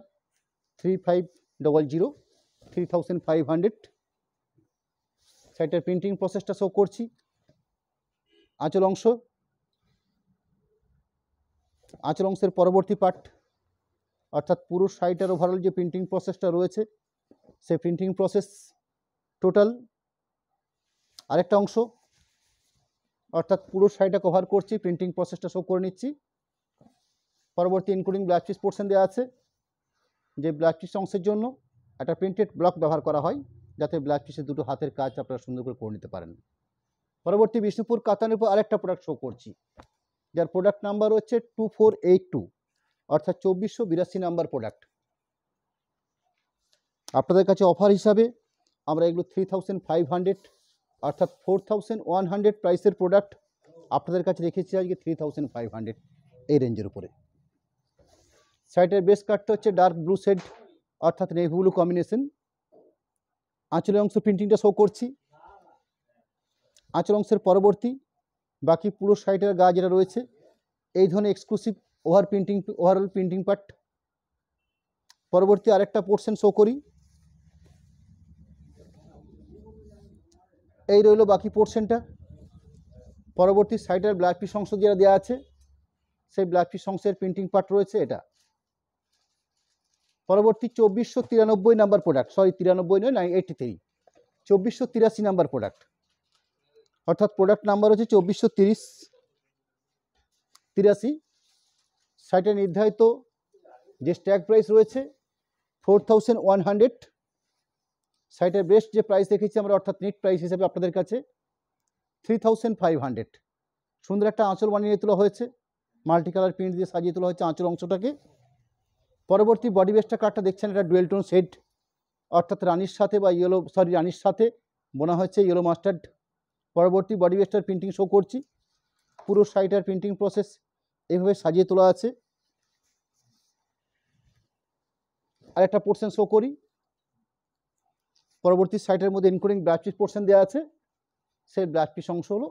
3500, 3500। শাড়িটার প্রিন্টিং প্রসেসটা শো করছি। আঁচল অংশ, আঁচল অংশের পরবর্তী পার্ট, অর্থাৎ পুরো শাড়িটার ওভারঅল যে প্রিন্টিং প্রসেসটা রয়েছে, সেই প্রিন্টিং প্রসেস টোটাল আরেকটা অংশ, অর্থাৎ পুরো শাড়িটা কভার করছি, প্রিন্টিং প্রসেসটা শো করে নিচ্ছি। পরবর্তী ইনক্লুডিং ব্লাউজ পিস পোর্শন দেওয়া আছে, যে ব্লাউজ পিস অংশের জন্য একটা প্রিন্টেড ব্লক ব্যবহার করা হয়, যাতে ব্লাউজ পিসের দুটো হাতের কাজ আপনারা সুন্দর করে নিতে পারেন। পরবর্তী বিষ্ণুপুর কাতানের উপর আরেকটা প্রোডাক্ট শো করছি, যার প্রোডাক্ট নাম্বার হচ্ছে 2482 অর্থাৎ 2482 নাম্বার প্রোডাক্ট। আপনাদের কাছে অফার হিসাবে আমরা এগুলো 3500 অর্থাৎ 4100 প্রাইসের প্রোডাক্ট আপনাদের কাছে রেখেছি আজকে 3500 এই রেঞ্জের উপরে। শাড়িটার বেস কাটটা হচ্ছে ডার্ক ব্লু শেড অর্থাৎ নেভি ব্লু কম্বিনেশন। আঁচলের অংশ প্রিন্টিংটা শো করছি। আঁচল অংশের পরবর্তী বাকি পুরো শাড়িটার গা যেটা রয়েছে, এই ধরনের এক্সক্লুসিভ ওভারঅল প্রিন্টিং পার্ট। পরবর্তী আরেকটা পোর্শন শো করি, এই রইল বাকি পোর্শনটা। পরবর্তী শাড়িটার ব্লাউজ পিস অংশ যেটা দেওয়া আছে, সেই ব্লাউজ পিস অংশের প্রিন্টিং পার্ট রয়েছে এটা। পরবর্তী 2493 নাম্বার প্রোডাক্ট, সরি 93 নয় 83, 2483 নাম্বার প্রোডাক্ট, অর্থাৎ প্রোডাক্ট নাম্বার হচ্ছে 2483। শাড়িটার নির্ধারিত যে স্ট্যাগ প্রাইস রয়েছে 4100। শাড়িটার বেস্ট যে প্রাইস রেখেছি আমরা, অর্থাৎ নেট প্রাইস হিসেবে আপনাদের কাছে 3500। সুন্দর একটা আঁচল বানিয়ে তোলা হয়েছে, মাল্টি কালার প্রিন্ট দিয়ে সাজিয়ে তোলা হয়েছে আঁচল অংশটাকে। পরবর্তী বডি বেস্টটা কার্ডটা দেখছেন, এটা ডুয়েল টোন শেড, অর্থাৎ রানির সাথে বা রানির সাথে বোনা হয়েছে ইয়েলো মাস্টার্ড। পরবর্তী বডি বেস্টার প্রিন্টিং শো করছি। পুরো শাড়িটার প্রিন্টিং প্রসেস এইভাবে সাজিয়ে তোলা আছে। আর একটা পোর্শন শো করি, পরবর্তী শাড়িটার মধ্যে ইনক্লুডিং ব্লাউজ পিস পোর্শন দেওয়া আছে, সেই ব্লাউজ পিস অংশ হলো।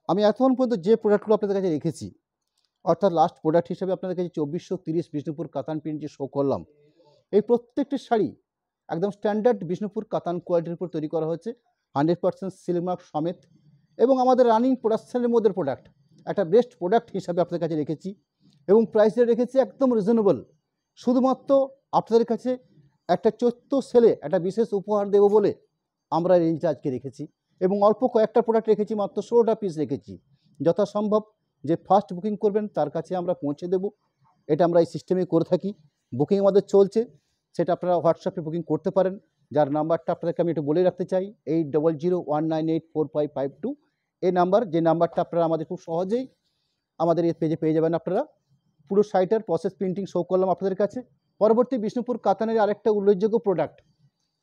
আমি এতক্ষণ পর্যন্ত যে প্রোডাক্টগুলো আপনাদের কাছে রেখেছি, অর্থাৎ লাস্ট প্রোডাক্ট হিসেবে আপনাদের কাছে 2430 বিষ্ণুপুর কাতান প্রিন্ট যে শো করলাম, এই প্রত্যেকটি শাড়ি একদম স্ট্যান্ডার্ড বিষ্ণুপুর কাতান কোয়ালিটির উপর তৈরি করা হয়েছে, 100% সিল্ক মার্ক সমেত। এবং আমাদের রানিং প্রোডাকশনের মধ্যে প্রোডাক্ট একটা বেস্ট প্রোডাক্ট হিসাবে আপনাদের কাছে রেখেছি এবং প্রাইসে রেখেছি একদম রিজনেবল। শুধুমাত্র আপনাদের কাছে একটা চৈত্র সেলে একটা বিশেষ উপহার দেবো বলে আমরা রেঞ্জটা আজকে রেখেছি এবং অল্প কয়েকটা প্রোডাক্ট রেখেছি, মাত্র 16টা পিস রেখেছি। যথাসম্ভব যে ফার্স্ট বুকিং করবেন তার কাছে আমরা পৌঁছে দেব, এটা আমরা এই সিস্টেমে করে থাকি। বুকিং আমাদের চলছে, সেটা আপনারা হোয়াটসঅ্যাপে বুকিং করতে পারেন, যার নাম্বারটা আপনাদেরকে আমি একটু বলে রাখতে চাই, 8001984552 এই নাম্বার, যে নাম্বারটা আপনারা আমাদের খুব সহজেই আমাদের এই পেজে পেয়ে যাবেন। আপনারা পুরো সাইটের প্রসেস প্রিন্টিং শো করলাম আপনাদের কাছে। পরবর্তী বিষ্ণুপুর কাতানের আরেকটা উল্লেখযোগ্য প্রোডাক্ট,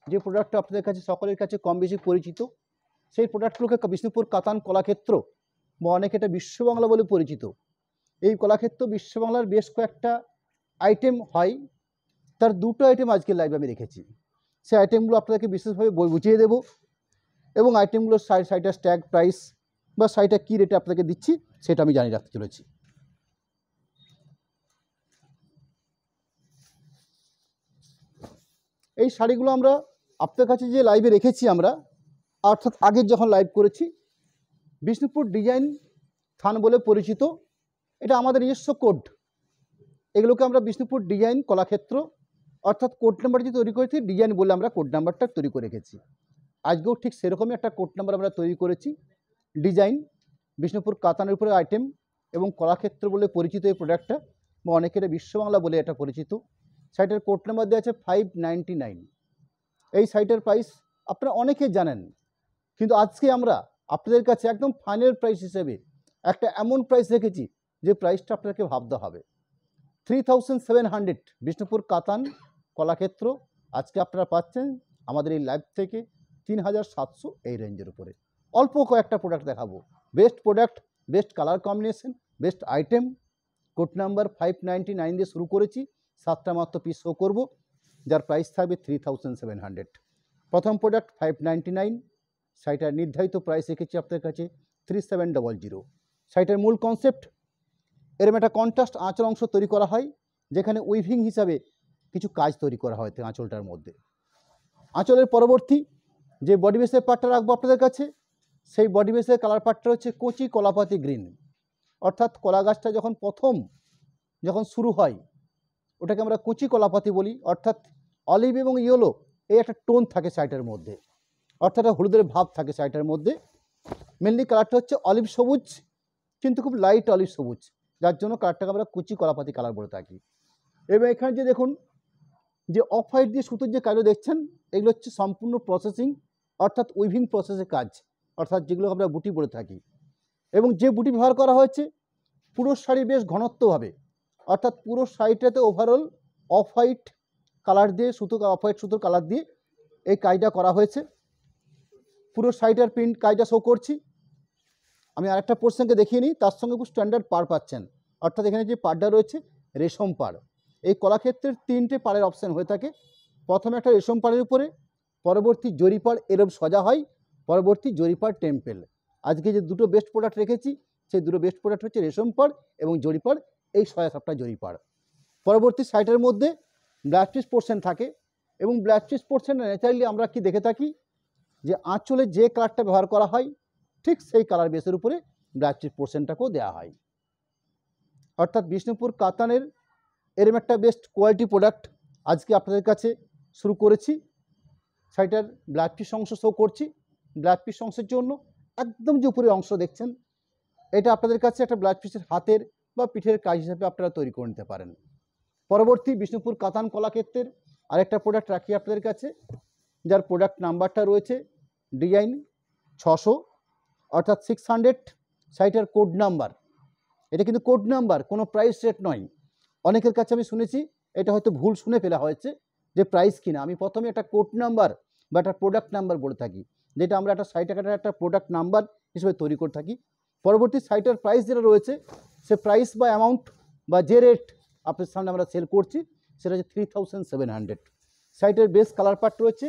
যে প্রোডাক্টটা আপনাদের কাছে সকলের কাছে কম বেশি পরিচিত, সেই প্রোডাক্টগুলোকে বিষ্ণুপুর কাতান কলাক্ষেত্র বা অনেকে এটা বিশ্ববাংলা বলে পরিচিত। এই কলাক্ষেত্র বিশ্ববাংলার বেশ কয়েকটা আইটেম হয়, তার দুটো আইটেম আজকে লাইভে আমি রেখেছি। সেই আইটেমগুলো আপনাদেরকে বিশেষভাবে বুঝিয়ে দেবো এবং আইটেমগুলোর সাইটের ট্যাগ প্রাইস বা সাইটটা কী রেটে আপনাদেরকে দিচ্ছি সেটা আমি জানিয়ে রাখতে চলেছি। এই শাড়িগুলো আমরা আপনাদের কাছে যে লাইভে রেখেছি আমরা, অর্থাৎ আগের যখন লাইভ করেছি, বিষ্ণুপুর ডিজাইন থান বলে পরিচিত, এটা আমাদের নিজস্ব কোড। এগুলোকে আমরা বিষ্ণুপুর ডিজাইন কলাক্ষেত্র অর্থাৎ কোড নাম্বার যে তৈরি করেছি, ডিজাইন বলে আমরা কোড নাম্বারটা তৈরি করে রেখেছি। আজকেও ঠিক সেরকমই একটা কোড নাম্বার আমরা তৈরি করেছি। ডিজাইন বিষ্ণুপুর কাতানের উপরে আইটেম এবং কলাক্ষেত্র বলে পরিচিত এই প্রোডাক্টটা, বা অনেকের বিশ্ববাংলা বলে এটা পরিচিত। সাইটের কোড নাম্বার দেওয়া আছে 599। এই সাইটের প্রাইস আপনারা অনেকে জানেন, কিন্তু আজকে আমরা আপনাদের কাছে একদম ফাইনাল প্রাইস হিসেবে একটা এমন প্রাইস রেখেছি যে প্রাইসটা আপনাকে ভাবতে হবে। 3700 বিষ্ণুপুর কাতান কলাক্ষেত্র আজকে আপনারা পাচ্ছেন আমাদের এই লাইভ থেকে 3700 এই রেঞ্জের উপরে। অল্প কয়েকটা প্রোডাক্ট দেখাবো, best product, best colour combination, best item. Code number 599 দিয়ে শুরু করেছি, 7টা মাত্র পিস শো করবো, যার প্রাইস থাকবে 3700। প্রথম প্রোডাক্ট 599, সাইটার নির্ধারিত প্রাইস রেখেছি আপনাদের কাছে 3700। সাইটের মূল কনসেপ্ট, এরম একটা কন্ট্রাস্ট আঁচল অংশ তৈরি করা হয়, যেখানে উইভিং হিসাবে কিছু কাজ তৈরি করা হয় আঁচলটার মধ্যে। আঁচলের পরবর্তী যে বডি বেসের পার্টটা রাখবো আপনাদের কাছে, সেই বডি বেসের কালার পার্টটা হচ্ছে কচি কলাপাতি গ্রিন। অর্থাৎ কলা গাছটা যখন শুরু হয় ওটাকে আমরা কচি কলাপাতি বলি। অর্থাৎ অলিভ এবং ইয়েলো এই একটা টোন থাকে শাড়িটার মধ্যে, অর্থাৎ হলুদের ভাব থাকে শাড়িটার মধ্যে। মেনলি কালারটা হচ্ছে অলিভ সবুজ, কিন্তু খুব লাইট অলিভ সবুজ, যার জন্য কালারটাকে আমরা কচি কলাপাতি কালার বলে থাকি। এবং এখানে যে দেখুন যে অফ হোয়াইট দিয়ে সুতোর যে কাজও দেখছেন, এগুলো হচ্ছে সম্পূর্ণ প্রসেসিং অর্থাৎ উইভিং প্রসেসের কাজ, অর্থাৎ যেগুলো আমরা বুটি বলে থাকি। এবং যে বুটি ব্যবহার করা হয়েছে পুরো শাড়ি বেশ ঘনত্বভাবে, অর্থাৎ পুরো শাড়িটাতে ওভারঅল অফ হোয়াইট কালার দিয়ে অফ হোয়াইট সুতোর কালার দিয়ে এই কাজটা করা হয়েছে। পুরো শাড়িটার প্রিন্ট কাজটা শো করছি। আমি আরেকটা পোর্শনকে দেখিয়ে নিই, তার সঙ্গে খুব স্ট্যান্ডার্ড পাড় পাচ্ছেন। অর্থাৎ এখানে যে পাড়টা রয়েছে রেশম পাড়। এই কলাক্ষেত্রের 3টে পাড়ের অপশান হয়ে থাকে। প্রথমে একটা রেশম পাড়ের উপরে, পরবর্তী জরি পাড় এরম সজা হয়, পরবর্তী জরি পাড় টেম্পেল। আজকে যে দুটো বেস্ট প্রোডাক্ট রেখেছি সেই দুটো বেস্ট প্রোডাক্ট হচ্ছে রেশম পাড় এবং জরি পাড়, এই 6-7টা জরি পাড়। পরবর্তী সাইটের মধ্যে ব্ল্যাক পিস পোর্শন থাকে এবং ব্ল্যাক পিস পোর্শন ন্যাচারালি আমরা কি দেখে থাকি যে আঁচলে যে কালারটা ব্যবহার করা হয় ঠিক সেই কালার বেসের উপরে ব্ল্যাক পিস পোর্শনটাকেও দেওয়া হয়। অর্থাৎ বিষ্ণুপুর কাতানের এরম একটা বেস্ট কোয়ালিটি প্রোডাক্ট আজকে আপনাদের কাছে শুরু করেছি। শাড়িটার ব্লাউজ পিস অংশ শো করছি। ব্লাউজ পিস অংশের জন্য একদম যে উপরের অংশ দেখছেন, এটা আপনাদের কাছে একটা ব্লাউজ পিসের হাতের বা পিঠের কাজ হিসেবে আপনারা তৈরি করে নিতে পারেন। পরবর্তী বিষ্ণুপুর কাতান কলাক্ষেত্রের আরেকটা প্রোডাক্ট রাখি আপনাদের কাছে, যার প্রোডাক্ট নাম্বারটা রয়েছে ডিজাইন 600 অর্থাৎ 600। শাড়িটার কোড নাম্বার, এটা কিন্তু কোড নাম্বার, কোনো প্রাইস রেট নয়। অনেকের কাছে আমি শুনেছি এটা হয়তো ভুল শুনে ফেলা হয়েছে যে প্রাইস কিনা। আমি প্রথমে একটা কোড নাম্বার বা একটা প্রোডাক্ট নাম্বার বলে থাকি, যেটা আমরা একটা সাইটের একটা প্রোডাক্ট নাম্বার হিসেবে তৈরি করে থাকি। পরবর্তী সাইটের প্রাইস যেটা রয়েছে সে প্রাইস বা অ্যামাউন্ট বা যে রেট আপনার সামনে আমরা সেল করছি সেটা হচ্ছে 3700। সাইটের বেস কালার পার্ট রয়েছে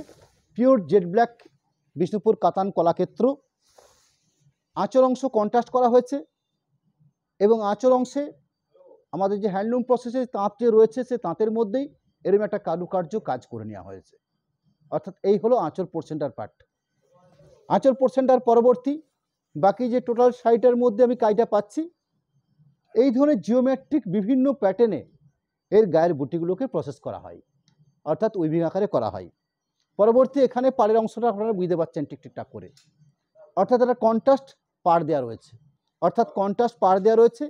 পিওর জেড ব্ল্যাক, বিষ্ণুপুর কাতান কলাক্ষেত্র। আঁচল অংশ কন্ট্রাস্ট করা হয়েছে এবং আঁচল অংশে আমাদের যে হ্যান্ডলুম প্রসেসে তাঁত যে রয়েছে সে তাঁতের মধ্যেই এরকম একটা কারুকার্য কাজ করে নেওয়া হয়েছে। অর্থাৎ এই হলো আঁচল পোর্শনটার পার্ট। আঁচল পোর্শনটার পরবর্তী বাকি যে টোটাল শাড়িটার মধ্যে আমি কাজটা পাচ্ছি, এই ধরনের জিওমেট্রিক বিভিন্ন প্যাটার্নে এর গায়ের বুটিগুলোকে প্রসেস করা হয়, অর্থাৎ উইভিং আকারে করা হয়। পরবর্তী এখানে পাড়ের অংশটা আপনারা বুঝতে পারছেন ঠিকঠাক করে, অর্থাৎ একটা কন্ট্রাস্ট পাড় দেওয়া রয়েছে,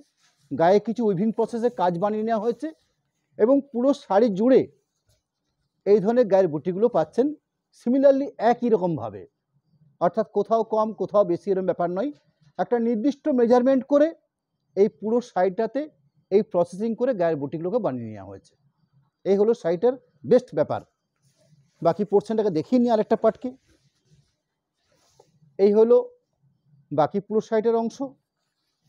গায়ে কিছু উইভিং প্রসেসে কাজ বানিয়ে নেওয়া হয়েছে এবং পুরো শাড়ি জুড়ে এই ধরনের গায়ের বুটিগুলো পাচ্ছেন সিমিলারলি একই রকমভাবে, অর্থাৎ কোথাও কম কোথাও বেশি এরকম ব্যাপার নয়। একটা নির্দিষ্ট মেজারমেন্ট করে এই পুরো শাড়িটাতে এই প্রসেসিং করে গায়ের বুটিগুলোকে বানিয়ে নেওয়া হয়েছে। এই হলো শাড়িটার বেস্ট ব্যাপার। বাকি পোর্শনটাকে দেখিয়ে নিই আরেকটা পার্টকে। এই হলো বাকি পুরো শাড়িটার অংশ।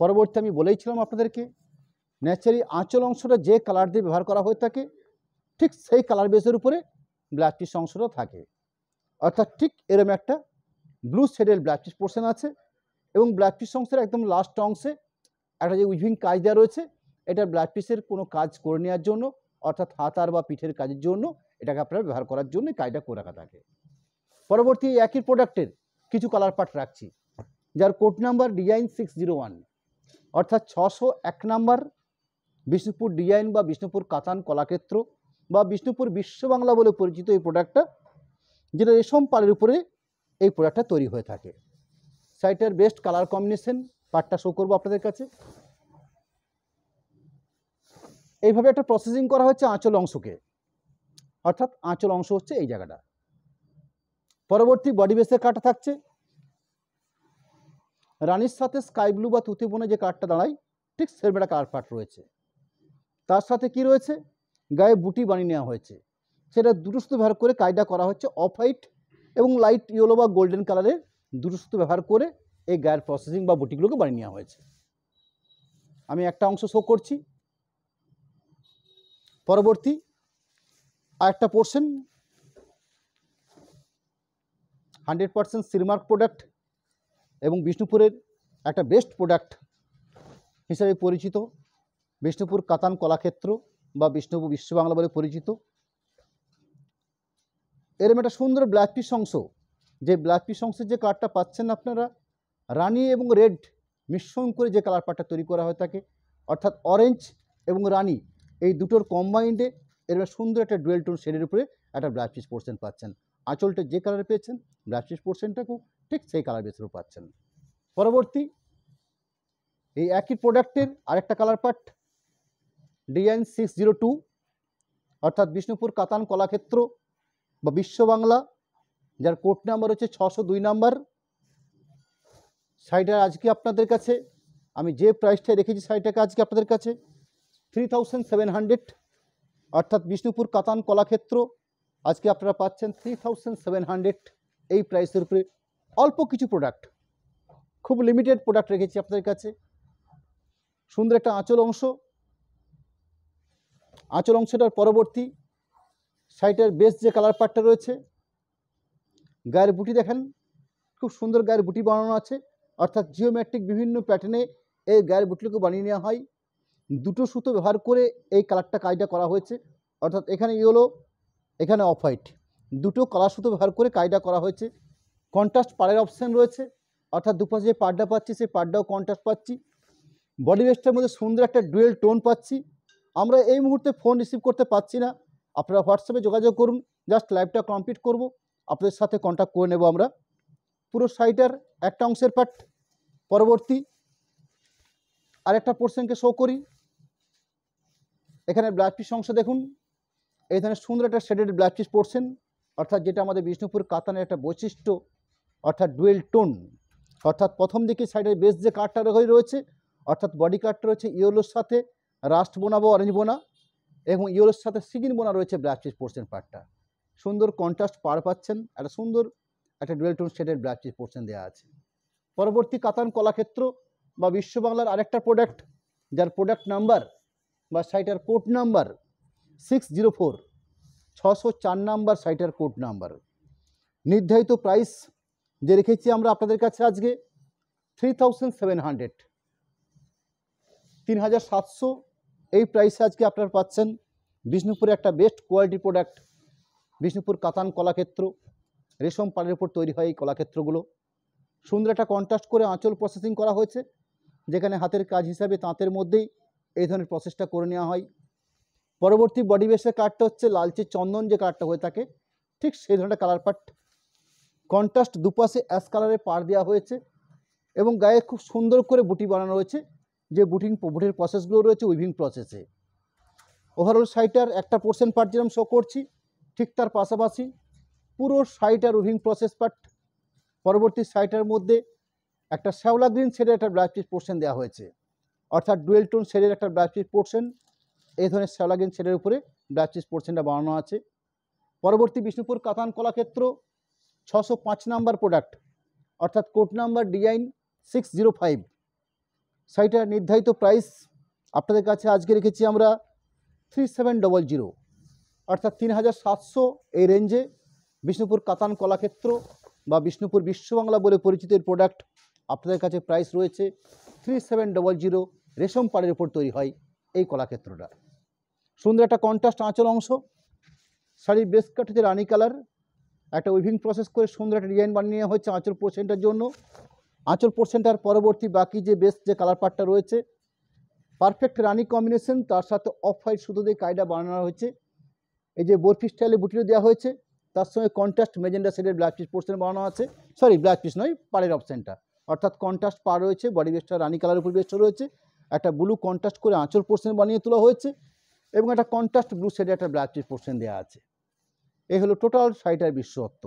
পরবর্তী আমি বলেইছিলাম আপনাদেরকে, ন্যাচারালি আঁচল অংশটা যে কালার দিয়ে ব্যবহার করা হয়ে থাকে ঠিক সেই কালার বেসের উপরে ব্ল্যাক পিস অংশটা থাকে, অর্থাৎ ঠিক এরকম একটা ব্লু শেডের ব্ল্যাক পিস পোর্শন আছে এবং ব্ল্যাক পিস অংশের একদম লাস্ট অংশে একটা যে উইভিং কাজ দেওয়া রয়েছে, এটা ব্ল্যাক পিসের কোনো কাজ করে নেওয়ার জন্য, অর্থাৎ হাতার বা পিঠের কাজের জন্য এটাকে আপনারা ব্যবহার করার জন্য কাজটা করে রাখা থাকে। পরবর্তী একই প্রোডাক্টের কিছু কালার পার্ট রাখছি, যার কোড নাম্বার ডিজাইন 601, অর্থাৎ 601 নাম্বার বিষ্ণুপুর ডিজাইন বা বিষ্ণুপুর কাতান কলাক্ষেত্র বা বিষ্ণুপুর বিশ্ব বাংলা বলে পরিচিত এই প্রোডাক্টটা, যেটা রেশম পাড়ের উপরে এই প্রোডাক্টটা তৈরি হয়ে থাকে। শাড়িটার বেস্ট কালার কম্বিনেশন পার্টটা শো করবো আপনাদের কাছে। এইভাবে একটা প্রসেসিং করা হচ্ছে আঁচল অংশকে, অর্থাৎ আঁচল অংশ হচ্ছে এই জায়গাটা। পরবর্তী বডি বেসের কাটটা থাকছে রানির সাথে স্কাই ব্লু বা তুতে বনে যে কালারটা দাঁড়ায় ঠিক সেরকম একটা কালার পার্ট রয়েছে। তার সাথে কি রয়েছে, গায়ে বুটি বানিয়ে নেওয়া হয়েছে, সেটা দুটো সুতো ব্যবহার করে কাজটা করা হচ্ছে অফ হোয়াইট এবং লাইট ইয়েলো বা গোল্ডেন কালারের দুটো সুতো ব্যবহার করে এই গায়ের প্রসেসিং বা বুটিগুলোকে বানিয়ে নেওয়া হয়েছে। আমি একটা অংশ শো করছি। পরবর্তী আরেকটা পোর্শন 100% সিলমার্ক প্রোডাক্ট এবং বিষ্ণুপুরের একটা বেস্ট প্রোডাক্ট হিসাবে পরিচিত বিষ্ণুপুর কাতান কলাক্ষেত্র বা বিষ্ণুপুর বিশ্ব বাংলা বলে পরিচিত। এরম একটা সুন্দর ব্ল্যাক পিস অংশ, যে ব্ল্যাক পিস অংশের যে কালারটা পাচ্ছেন আপনারা, রানি এবং রেড মিশ্রণ করে যে কালার পাটটা তৈরি করা হয়ে থাকে, অর্থাৎ অরেঞ্জ এবং রানি এই দুটোর কম্বাইন্ডে এরকম সুন্দর একটা ডুয়েল টোন শেডের উপরে একটা ব্ল্যাক পিস পোর্শন পাচ্ছেন। আঁচলটা যে কালারে পেয়েছেন ব্ল্যাক পিস পোর্শনটাকেও ঠিক সেই কালার বেসেরও পাচ্ছেন। পরবর্তী এই একই প্রোডাক্টের আরেকটা কালার পার্ট ডিজাইন 602, অর্থাৎ বিষ্ণুপুর কাতান কলাক্ষেত্র বা বিশ্ব বাংলা, যার কোড নাম্বার হচ্ছে 602 নাম্বার। শাড়িটা আজকে আপনাদের কাছে আমি যে প্রাইসটা রেখেছি শাড়িটাকে আজকে আপনাদের কাছে 3700, অর্থাৎ বিষ্ণুপুর কাতান কলাক্ষেত্র আজকে আপনারা পাচ্ছেন 3700 এই প্রাইসের উপরে। অল্প কিছু প্রোডাক্ট, খুব লিমিটেড প্রোডাক্ট রেখেছি আপনাদের কাছে। সুন্দর একটা আঁচল অংশ, আঁচল অংশটার পরবর্তী শাড়িটার বেস যে কালার পার্টটা রয়েছে, গায়ের বুটি দেখেন খুব সুন্দর গায়ের বুটি বানানো আছে, অর্থাৎ জিওমেট্রিক বিভিন্ন প্যাটার্নে এই গায়ের বুটিগুলোকে বানিয়ে নেওয়া হয়। দুটো সুতো ব্যবহার করে এই কালারটা কাজটা করা হয়েছে, অর্থাৎ এখানে ইয়েলো এখানে অফ হোয়াইট দুটো কালার সুতো ব্যবহার করে কাজটা করা হয়েছে। কন্ট্রাস্ট পাড়ের অপশান রয়েছে, অর্থাৎ দুপাশে যে পাড়টা পাচ্ছি সেই পাড়টাও কন্ট্রাস্ট পাচ্ছি। বডি বেসটার মধ্যে সুন্দর একটা ডুয়েল টোন পাচ্ছি। আমরা এই মুহূর্তে ফোন রিসিভ করতে পারছি না, আপনারা হোয়াটসঅ্যাপে যোগাযোগ করুন, জাস্ট লাইভটা কমপ্লিট করব, আপনাদের সাথে কন্ট্যাক্ট করে নেব আমরা। পুরো শাড়িটার একটা অংশের পার্ট। পরবর্তী আরেকটা পোর্শনকে শো করি। এখানে ব্ল্যাক পিস অংশ দেখুন, এই ধরনের সুন্দর একটা শেডেড ব্ল্যাক পিস পোর্শন, অর্থাৎ যেটা আমাদের বিষ্ণুপুর কাতানের একটা বৈশিষ্ট্য, অর্থাৎ ডুয়েল টোন। অর্থাৎ প্রথম দিকে সাইডের বেস যে কাটটা রয়েছে, অর্থাৎ বডি কাটটা রয়েছে ইয়েলোর সাথে রাস্ট বোনা বা অরেঞ্জ বোনা এবং ইয়েলোর সাথে সিগিন বোনা রয়েছে ব্ল্যাক পিস পোর্শন পার্টটা। সুন্দর কন্ট্রাস্ট পাড় পাচ্ছেন, একটা সুন্দর একটা ডুয়েল টোন শেডের ব্ল্যাক পিস পোর্শন দেওয়া আছে। পরবর্তী কাতান কলাক্ষেত্র বা বিশ্ব বাংলার আরেকটা প্রোডাক্ট, যার প্রোডাক্ট নাম্বার বা সাইটার কোড নাম্বার 604, 604 নাম্বার সাইটার কোড নাম্বার। নির্ধারিত প্রাইস যে রেখেছি আমরা আপনাদের কাছে আজকে 3700, 3700 এই প্রাইসে আজকে আপনারা পাচ্ছেন বিষ্ণুপুরে একটা বেস্ট কোয়ালিটি প্রোডাক্ট, বিষ্ণুপুর কাতান কলাক্ষেত্র। রেশম পাড়ের উপর তৈরি হয় এই কলাক্ষেত্রগুলো। সুন্দর একটা কন্ট্রাস্ট করে আঁচল প্রসেসিং করা হয়েছে, যেখানে হাতের কাজ হিসাবে তাঁতের মধ্যেই এই ধরনের প্রসেসটা করে নেওয়া হয়। পরবর্তী বডি বেসের কালারটা হচ্ছে লালচে চন্দন যে কালারটা হয়ে থাকে, ঠিক সেই ধরনের কালার পাট। কন্ট্রাস্ট দুপাশে অ্যাশ কালারের পাড় দেওয়া হয়েছে এবং গায়ে খুব সুন্দর করে বুটি বানানো হয়েছে, যে বুটির প্রসেসগুলো রয়েছে উইভিং প্রসেসে। ওভারঅল শাড়িটার একটা পোর্শন পার্ট যেরকম শো করছি, ঠিক তার পাশাপাশি পুরো শাড়িটার উইভিং প্রসেস পার্ট। পরবর্তী শাড়িটার মধ্যে একটা শ্যাওলা গ্রিন শেডের একটা ব্লাউজ পিস পোর্শন দেওয়া হয়েছে, অর্থাৎ ডুয়েল টোন শেডের একটা ব্লাউজ পিস পোর্শন। এই ধরনের শ্যাওলা গ্রিন শেডের উপরে ব্লাউজ পিস পোর্শনটা বানানো আছে। পরবর্তী বিষ্ণুপুর কাতান কলাক্ষেত্র 605 নাম্বার প্রোডাক্ট, অর্থাৎ কোড নাম্বার ডিজাইন 605। শাড়িটার নির্ধারিত প্রাইস আপনাদের কাছে আজকে রেখেছি আমরা 3700, অর্থাৎ 3700 এই রেঞ্জে বিষ্ণুপুর কাতান কলাক্ষেত্র বা বিষ্ণুপুর বিশ্ববাংলা বলে পরিচিত এর প্রোডাক্ট আপনাদের কাছে প্রাইস রয়েছে 3700। রেশম পাড়ের উপর তৈরি হয় এই কলাক্ষেত্রটা। সুন্দর একটা কন্ট্রাস্ট আঁচল অংশ, শাড়ির বেস কাটিতে রানি কালার, একটা উইভিং প্রসেস করে সুন্দর একটা ডিজাইন বানিয়ে নেওয়া হয়েছে আঁচল পোর্শনটার জন্য। আঁচল পোর্শনটার পরবর্তী বাকি যে বেস যে কালার পার্টটা রয়েছে, পারফেক্ট রানি কম্বিনেশন, তার সাথে অফ হোয়াইট সুতো দিয়ে কায়দা বানানো হয়েছে। এই যে বরফি স্টাইলে বুটিও দেওয়া হয়েছে, তার সঙ্গে কন্ট্রাস্ট মেজেন্ডা শেডের ব্লাউজ পিস পোর্শন বানানো আছে। সরি, ব্লাউজ পিস নয়, পাড়ের অপশানটা, অর্থাৎ কন্ট্রাস্ট পাড় রয়েছে, বডি বেসটা রানি কালার উপর বেসটা রয়েছে, একটা ব্লু কন্ট্রাস্ট করে আঁচল পোর্শন বানিয়ে তোলা হয়েছে এবং একটা কন্ট্রাস্ট ব্লু শেডে একটা ব্লাউজ পিস পোর্শন দেওয়া আছে। এই হলো টোটাল শাড়িটার বিশেষত্ব।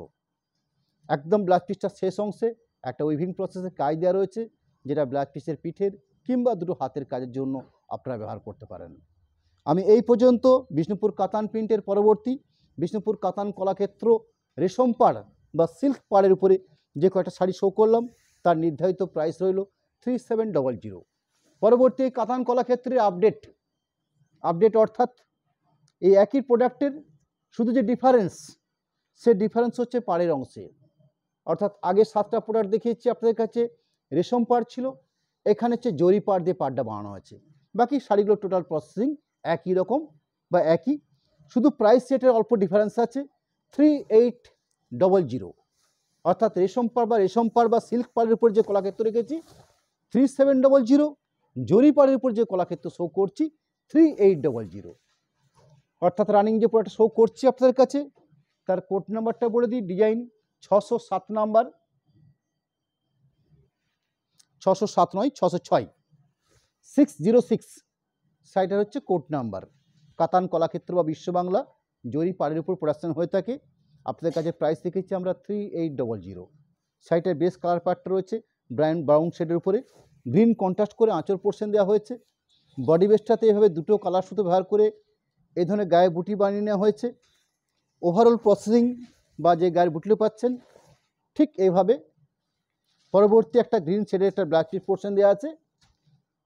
একদম ব্লাউজ পিসটার শেষ অংশে একটা উইভিং প্রসেসের কাজ দেওয়া রয়েছে, যেটা ব্লাউজ পিসের পিঠের কিংবা দুটো হাতের কাজের জন্য আপনারা ব্যবহার করতে পারেন। আমি এই পর্যন্ত বিষ্ণুপুর কাতান প্রিন্টের পরবর্তী বিষ্ণুপুর কাতান কলাক্ষেত্র রেশম পাড় বা সিল্ক পাড়ের উপরে যে কয়েকটা শাড়ি শো করলাম, তার নির্ধারিত প্রাইস রইল 3700। পরবর্তী কাতান কলাক্ষেত্রের আপডেট অর্থাৎ এই একই প্রোডাক্টের শুধু যে ডিফারেন্স, সে ডিফারেন্স হচ্ছে পাড়ের অংশে। অর্থাৎ আগে 7টা প্রোডাক্ট দেখিয়েছি আপনাদের কাছে, রেশম পাড় ছিল, এখানে হচ্ছে জরি পাড় দিয়ে পাড়টা বানানো হয়েছে। বাকি শাড়িগুলো টোটাল প্রসেসিং একই রকম বা একই, শুধু প্রাইস সেটের অল্প ডিফারেন্স আছে। 3800, অর্থাৎ রেশম পাড় বা সিল্ক পাড়ের উপর যে কলাক্ষেত্র রেখেছি 3700, জরি পাড়ের উপর যে কলাক্ষেত্র শো করছি 3800। অর্থাৎ রানিং যে প্রোডাক্ট শো করছি আপনাদের কাছে, তার কোড নাম্বারটা বলে দিই, ডিজাইন 607 নাম্বার, 607 নয় 606, 606 শাড়িটার হচ্ছে কোড নাম্বার। কাতান কলাক্ষেত্র বা বিশ্ববাংলা জরি পাড়ের উপর প্রোডাকশন হয়ে থাকে। আপনাদের কাছে প্রাইস দেখেছি আমরা 3800। শাড়িটার বেস কালার পার্টটা রয়েছে ব্রাউন শেডের উপরে, গ্রিন কন্ট্রাস্ট করে আঁচল পোর্শন দেওয়া হয়েছে। বডি বেসটাতে এভাবে দুটো কালার সুতো ব্যবহার করে এই ধরনের গায়ে বুটি বানিয়ে নেওয়া হয়েছে। ওভারঅল প্রসেসিং বা যে গায়ের বুটিও পাচ্ছেন ঠিক এইভাবে। পরবর্তী একটা গ্রিন শেডের একটা ব্ল্যাক পিস পোর্শন দেওয়া আছে,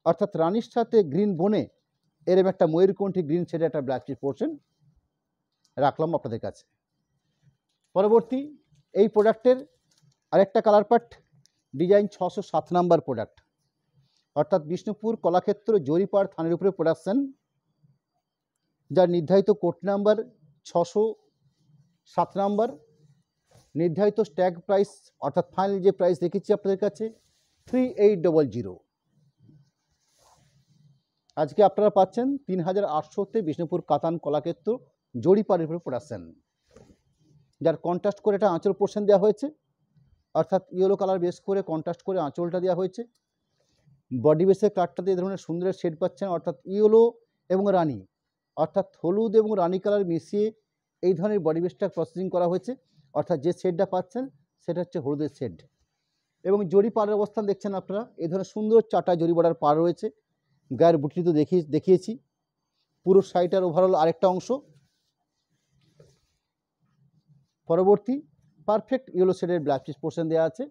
অর্থাৎ রানির সাথে গ্রিন বনে এরম একটা ময়ূরকণ্ঠী গ্রিন শেডের একটা ব্ল্যাক পিস পোর্শন রাখলাম আপনাদের কাছে। পরবর্তী এই প্রোডাক্টের আরেকটা colour part, design 607 number product, অর্থাৎ বিষ্ণুপুর কলাক্ষেত্র জরিপাড় থানের উপরে প্রোডাকশন, যার নির্ধারিত কোড নাম্বার 607 নাম্বার। নির্ধারিত স্ট্যাগ প্রাইস অর্থাৎ ফাইনাল যে প্রাইস রেখেছি আপনাদের কাছে 3800। আজকে আপনারা পাচ্ছেন 3800-তে বিষ্ণুপুর কাতান কলাক্ষেত্র জরিপাড়ের উপরে প্রোডাকশন, যার কন্ট্রাস্ট করে একটা আঁচল পোর্শন দেওয়া হয়েছে, অর্থাৎ ইয়েলো কালার বেস করে কন্ট্রাস্ট করে আঁচলটা দেওয়া হয়েছে। বডি বেসের কালারটাতে এই ধরনের সুন্দর শেড পাচ্ছেন, অর্থাৎ ইয়েলো এবং রানি, অর্থাৎ হলুদ এবং রানি কালার মিশিয়ে এই ধরনের বডি বেসটা প্রসেসিং করা হয়েছে। অর্থাৎ যে শেডটা পাচ্ছেন সেটা হচ্ছে হলুদের শেড। এবং জরি পাড়ের অবস্থান দেখছেন আপনারা, এই ধরনের সুন্দর চাটা জরি বর্ডার পাড় রয়েছে। গায়ের বুটি তো দেখিয়েছি। পুরো শাড়িটার ওভারঅল আরেকটা অংশ। পরবর্তী পারফেক্ট ইয়েলো শেডের ব্ল্যাক পিস পোর্শন দেওয়া আছে,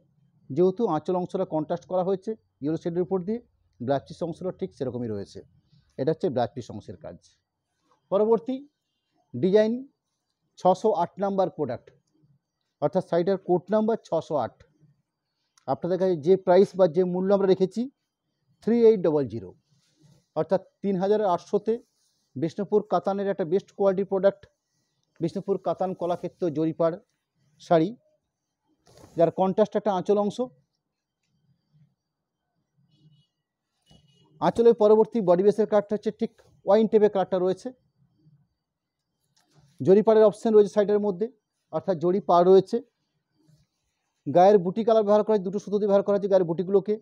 যেহেতু আঁচল অংশটা কন্ট্রাস্ট করা হয়েছে ইয়েলো শেডের উপর দিয়ে, ব্ল্যাক পিস অংশটা ঠিক সেরকমই রয়েছে। এটা হচ্ছে ব্ল্যাক পিস অংশের কাজ। পরবর্তী ডিজাইন 608 নাম্বার প্রোডাক্ট, অর্থাৎ শাড়িটার কোড নাম্বার 608। আপনাদের কাছে যে প্রাইস বা যে মূল্য আমরা রেখেছি 3800। অর্থাৎ 3800-তে বিষ্ণুপুর কাতানের একটা বেস্ট কোয়ালিটির প্রোডাক্ট, বিষ্ণুপুর কাতান কলাক্ষেত্র জরিপাড় শাড়ি, যার কন্ট্রাস্ট একটা আঁচল অংশ। আঁচলের পরবর্তী বডি বেসের কালারটা হচ্ছে ঠিক ওয়াইন টেপের কালারটা রয়েছে। জরিপাড়ের অপশান রয়েছে সাইডের মধ্যে, অর্থাৎ জরি পাড় রয়েছে। গায়ের বুটি কালার ব্যবহার করা হয়, দুটো সুতো দিয়ে ব্যবহার করা হয়েছে গায়ের বুটিগুলোকে।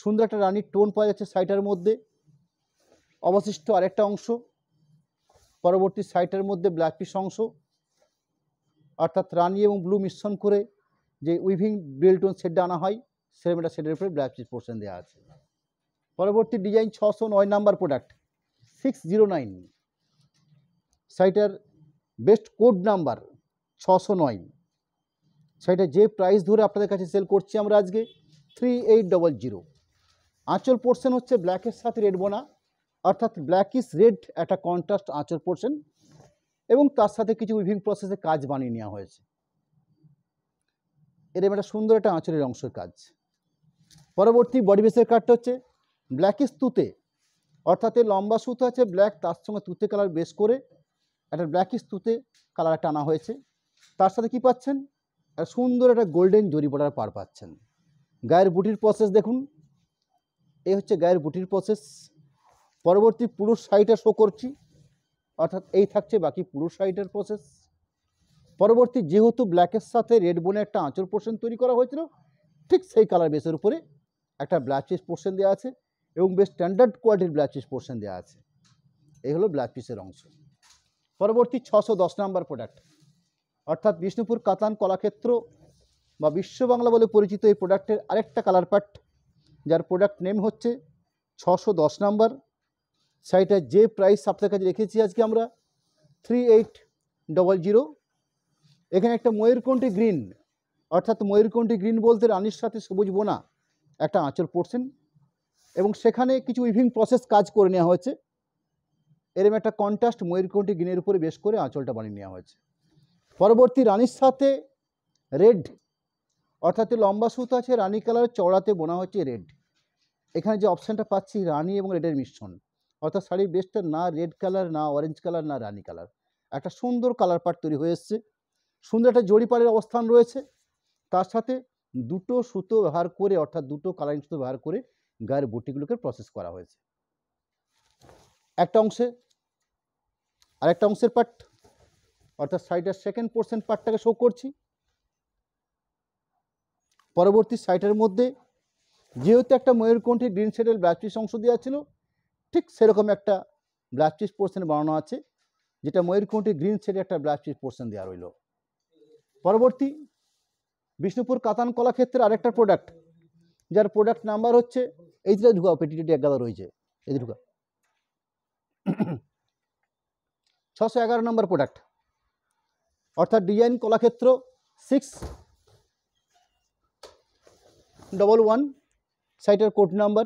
সুন্দর একটা রানির টোন পাওয়া যাচ্ছে সাইডের মধ্যে। অবশিষ্ট আরেকটা অংশ, পরবর্তী সাইডের মধ্যে ব্ল্যাক পিস অংশ, অর্থাৎ রানি এবং ব্লু মিশ্রণ করে যে উইভিং বেল টোন শেডটা আনা হয়, সেরকম একটা শেডের উপরে ব্ল্যাক পিস পোর্শন দেওয়া আছে। পরবর্তী ডিজাইন 609 নাম্বার প্রোডাক্ট 609, সাইটার বেস্ট কোড নাম্বার 609। সেটা যে প্রাইস ধরে আপনাদের কাছে সেল করছি আমরা আজকে 3800। আঁচল পোর্শন হচ্ছে ব্ল্যাকের সাথে রেড বোনা, অর্থাৎ ব্ল্যাক ইস রেড একটা কন্ট্রাস্ট আঁচল পোর্শন, এবং তার সাথে কিছু উইভিং প্রসেসে কাজ বানিয়ে নেওয়া হয়েছে। এরকম একটা সুন্দর একটা আঁচলের অংশের কাজ। পরবর্তী বডি বেসের কাটটা হচ্ছে ব্ল্যাক ইস তুতে, অর্থাৎ লম্বা সুতো আছে ব্ল্যাক, তার সঙ্গে তুতে কালার বেস করে একটা ব্ল্যাক ইস তুতে কালার টানা হয়েছে। তার সাথে কি পাচ্ছেন, একটা সুন্দর একটা গোল্ডেন জরি বর্ডার পার পাচ্ছেন। গায়ের বুটির প্রসেস দেখুন, এই হচ্ছে গায়ের বুটির প্রসেস। পরবর্তী পুরো সাইডটা শো করছি, অর্থাৎ এই থাকছে বাকি পুরো সাইডের প্রসেস। পরবর্তী যেহেতু ব্ল্যাকের সাথে রেড বোনে একটা আঁচল পোর্শন তৈরি করা হয়েছিল, ঠিক সেই কালার বেসের উপরে একটা ব্ল্যাক পিস পোর্শন দেওয়া আছে, এবং বেশ স্ট্যান্ডার্ড কোয়ালিটির ব্ল্যাক পিস পোর্শন দেওয়া আছে। এই হলো ব্ল্যাক পিসের অংশ। পরবর্তী 610 নাম্বার প্রোডাক্ট, অর্থাৎ বিষ্ণুপুর কাতান কলাক্ষেত্র বা বিশ্ব বাংলা বলে পরিচিত এই প্রোডাক্টের আরেকটা কালার পার্ট, যার প্রোডাক্ট নেম হচ্ছে 610 নাম্বার। সাইটার যে প্রাইস আপনার কাছে রেখেছি আজকে আমরা 3800। এখানে একটা ময়ূরকণ্ঠী গ্রিন, অর্থাৎ ময়ূরকণ্ঠী গ্রিন বলতে রানির সাথে সবুজ বোনা একটা আঁচল পোর্শন, এবং সেখানে কিছু উইভিং প্রসেস কাজ করে নেওয়া হয়েছে। এরকম একটা কন্ট্রাস্ট ময়ূরকণ্ঠী গ্রিনের উপরে বেশ করে আঁচলটা বানিয়ে নেওয়া হয়েছে। পরবর্তী রানির সাথে রেড, অর্থাৎ লম্বা সুতো আছে রানি কালার, চওড়াতে বোনা হচ্ছে রেড। এখানে যে অপশানটা পাচ্ছি রানি এবং রেডের মিশ্রণ, অর্থাৎ শাড়ির বেসটা না রেড কালার, না অরেঞ্জ কালার, না রানি কালার, একটা সুন্দর কালার পার্ট তৈরি হয়ে এসছে। সুন্দর একটা জরি পাড়ের অবস্থান রয়েছে, তার সাথে দুটো সুতো ব্যবহার করে, অর্থাৎ দুটো কালারিং সুতো ব্যবহার করে গায়ের বুটিগুলোকে প্রসেস করা হয়েছে। একটা অংশে আরেকটা অংশের পার্ট, অর্থাৎ সাইডের সেকেন্ড পোর্শন পার্টটাকে শো করছি। পরবর্তী সাইডের মধ্যে যেহেতু একটা ময়ূরকণ্ঠী গ্রিন শেডের ব্ল্যাক পিস অংশ দেওয়া ছিল, ঠিক সেরকম একটা ব্ল্যাক পিস পোর্শন বানানো আছে, যেটা ময়ূরকণ্ঠী গ্রিন শেডের একটা ব্ল্যাক পিস পোর্শন দেওয়া রইল। পরবর্তী বিষ্ণুপুর কাতান কলাক্ষেত্রের আরেকটা প্রোডাক্ট, যার প্রোডাক্ট নাম্বার হচ্ছে এই যে ঢুকাও, পেটিটি একগাদা রয়েছে, এই যে ঢুকা 611 নম্বর প্রোডাক্ট, অর্থাৎ ডিজাইন কলাক্ষেত্র 611, সাইটের কোড নাম্বার।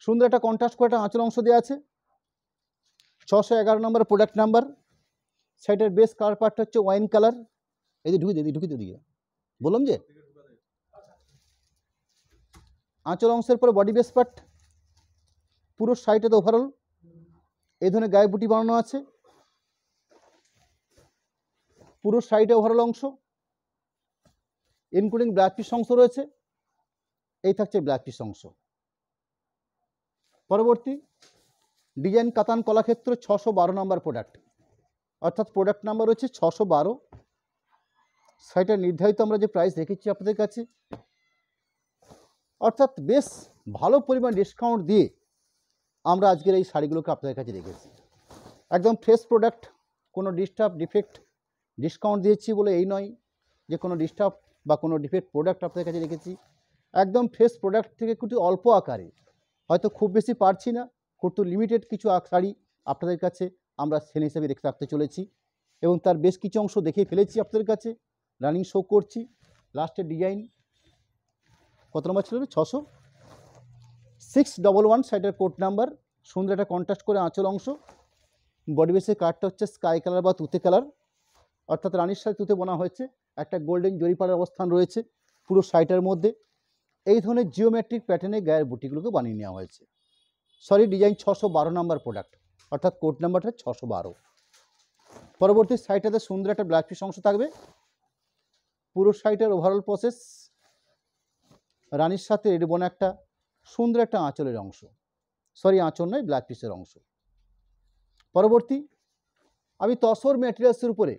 সুন্দর একটা কন্ট্রাস্ট করে একটা আঁচল অংশ দেওয়া আছে। 611 নম্বর প্রোডাক্ট নাম্বার। সাইটের বেস কালার পার্টটা হচ্ছে ওয়াইন কালার। এই যে ঢুকি দিকে বললাম যে আঁচল অংশের পরে বডি বেস পার্ট, পুরো সাইডে ওভারঅল এই ধরনের গায়ে বুটি বানানো আছে। পুরো সাইডে ওভারঅল অংশ ইনক্লুডিং ব্ল্যাক পিস অংশ রয়েছে, এই থাকছে ব্ল্যাক পিস অংশ। পরবর্তী ডিজাইন কাতান কলাক্ষেত্র 612 নম্বর প্রোডাক্ট, অর্থাৎ প্রোডাক্ট নাম্বার হচ্ছে 612। সাইটের নির্ধারিত আমরা যে প্রাইস রেখেছি আপনাদের কাছে, অর্থাৎ বেশ ভালো পরিমাণ ডিসকাউন্ট দিয়ে আমরা আজকের এই শাড়িগুলোকে আপনাদের কাছে রেখেছি। একদম ফ্রেশ প্রোডাক্ট, কোনো ডিস্টার্ব ডিফেক্ট ডিসকাউন্ট দিয়েছি বলে এই নয় যে কোনো ডিস্টার্ব বা কোনো ডিফেক্ট প্রোডাক্ট আপনাদের কাছে রেখেছি। একদম ফ্রেশ প্রোডাক্ট থেকে একটু অল্প আকারে, হয়তো খুব বেশি পারছি না, খুব লিমিটেড কিছু শাড়ি আপনাদের কাছে আমরা সেল হিসেবে রেখে রাখতে চলেছি, এবং তার বেশ কিছু অংশ দেখে ফেলেছি আপনাদের কাছে, রানিং শো করছি। লাস্টের ডিজাইন কত নম্বর ছিল, 611 সাইডের কোড নাম্বার। সুন্দর একটা কন্ট্রাস্ট করে আঁচল অংশ। বডি বেসের কালারটা হচ্ছে স্কাই কালার বা তুতে কালার, অর্থাৎ রানির সাথে তুতে বোনা হয়েছে। একটা গোল্ডেন জরিপাড়ের অবস্থান রয়েছে পুরো সাইটের মধ্যে। এই ধরনের জিওমেট্রিক প্যাটার্নে গায়ের বুটিগুলোকে বানিয়ে নেওয়া হয়েছে। সরি ডিজাইন 612 নাম্বার প্রোডাক্ট, অর্থাৎ কোড নাম্বারটা 612। পরবর্তী সাইডটাতে সুন্দর একটা ব্লাউজ পিস অংশ থাকবে। পুরো সাইডের ওভারঅল প্রসেস রানীর সাথে রেড বোনা একটা সুন্দর একটা আঁচলের অংশ, সরি আঁচল নয়, ব্লাউজ পিসের অংশ। পরবর্তী আমি তসর ম্যাটেরিয়ালসের উপরে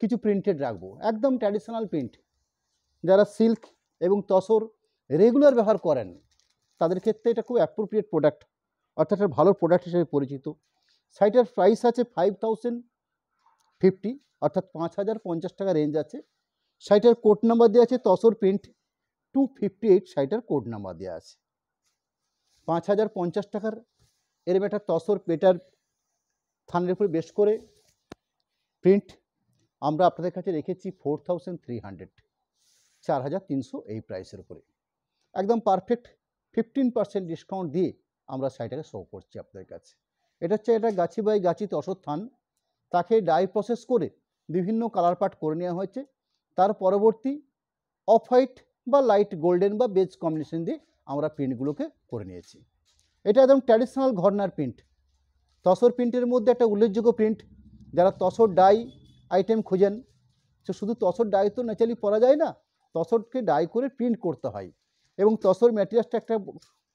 কিছু প্রিন্টেড রাখবো, একদম ট্র্যাডিশনাল প্রিন্ট। যারা সিল্ক এবং তসর রেগুলার ব্যবহার করেন তাদের ক্ষেত্রে এটা খুব অ্যাপ্রোপ্রিয়েট প্রোডাক্ট, অর্থাৎ একটা ভালো প্রোডাক্ট হিসেবে পরিচিত। সাইটের প্রাইস আছে 5050, অর্থাৎ 5050 টাকা রেঞ্জ আছে। সাইটের কোড নাম্বার দেওয়া আছে তসর প্রিন্ট 258, সাইটের কোড নাম্বার দেওয়া আছে। 5050 টাকার এরকম একটা তসর পেটার থানের উপরে বেশ করে প্রিন্ট আমরা আপনাদের কাছে রেখেছি 4300, 4300 এই প্রাইসের উপরে। একদম পারফেক্ট 15% ডিসকাউন্ট দিয়ে আমরা সাইটটাকে শো করছি আপনাদের কাছে। এটা হচ্ছে এটা গাছি বাই গাছি তসর থান, তাকে ডাই প্রসেস করে বিভিন্ন কালার পার্ট করে নেওয়া হয়েছে। তার পরবর্তী অফ হোয়াইট বা লাইট গোল্ডেন বা বেজ কম্বিনেশন দিয়ে আমরা প্রিন্টগুলোকে করে নিয়েছি। এটা একদম ট্র্যাডিশনাল ঘরনার প্রিন্ট। তসর প্রিন্টের মধ্যে একটা উল্লেখযোগ্য প্রিন্ট, যারা তসর ডাই আইটেম খোঁজেন, সে শুধু তসর ডাই তো ন্যাচারালি পরা যায় না, তসরকে ডাই করে প্রিন্ট করতে হয়। এবং তসর ম্যাটেরিয়ালসটা একটা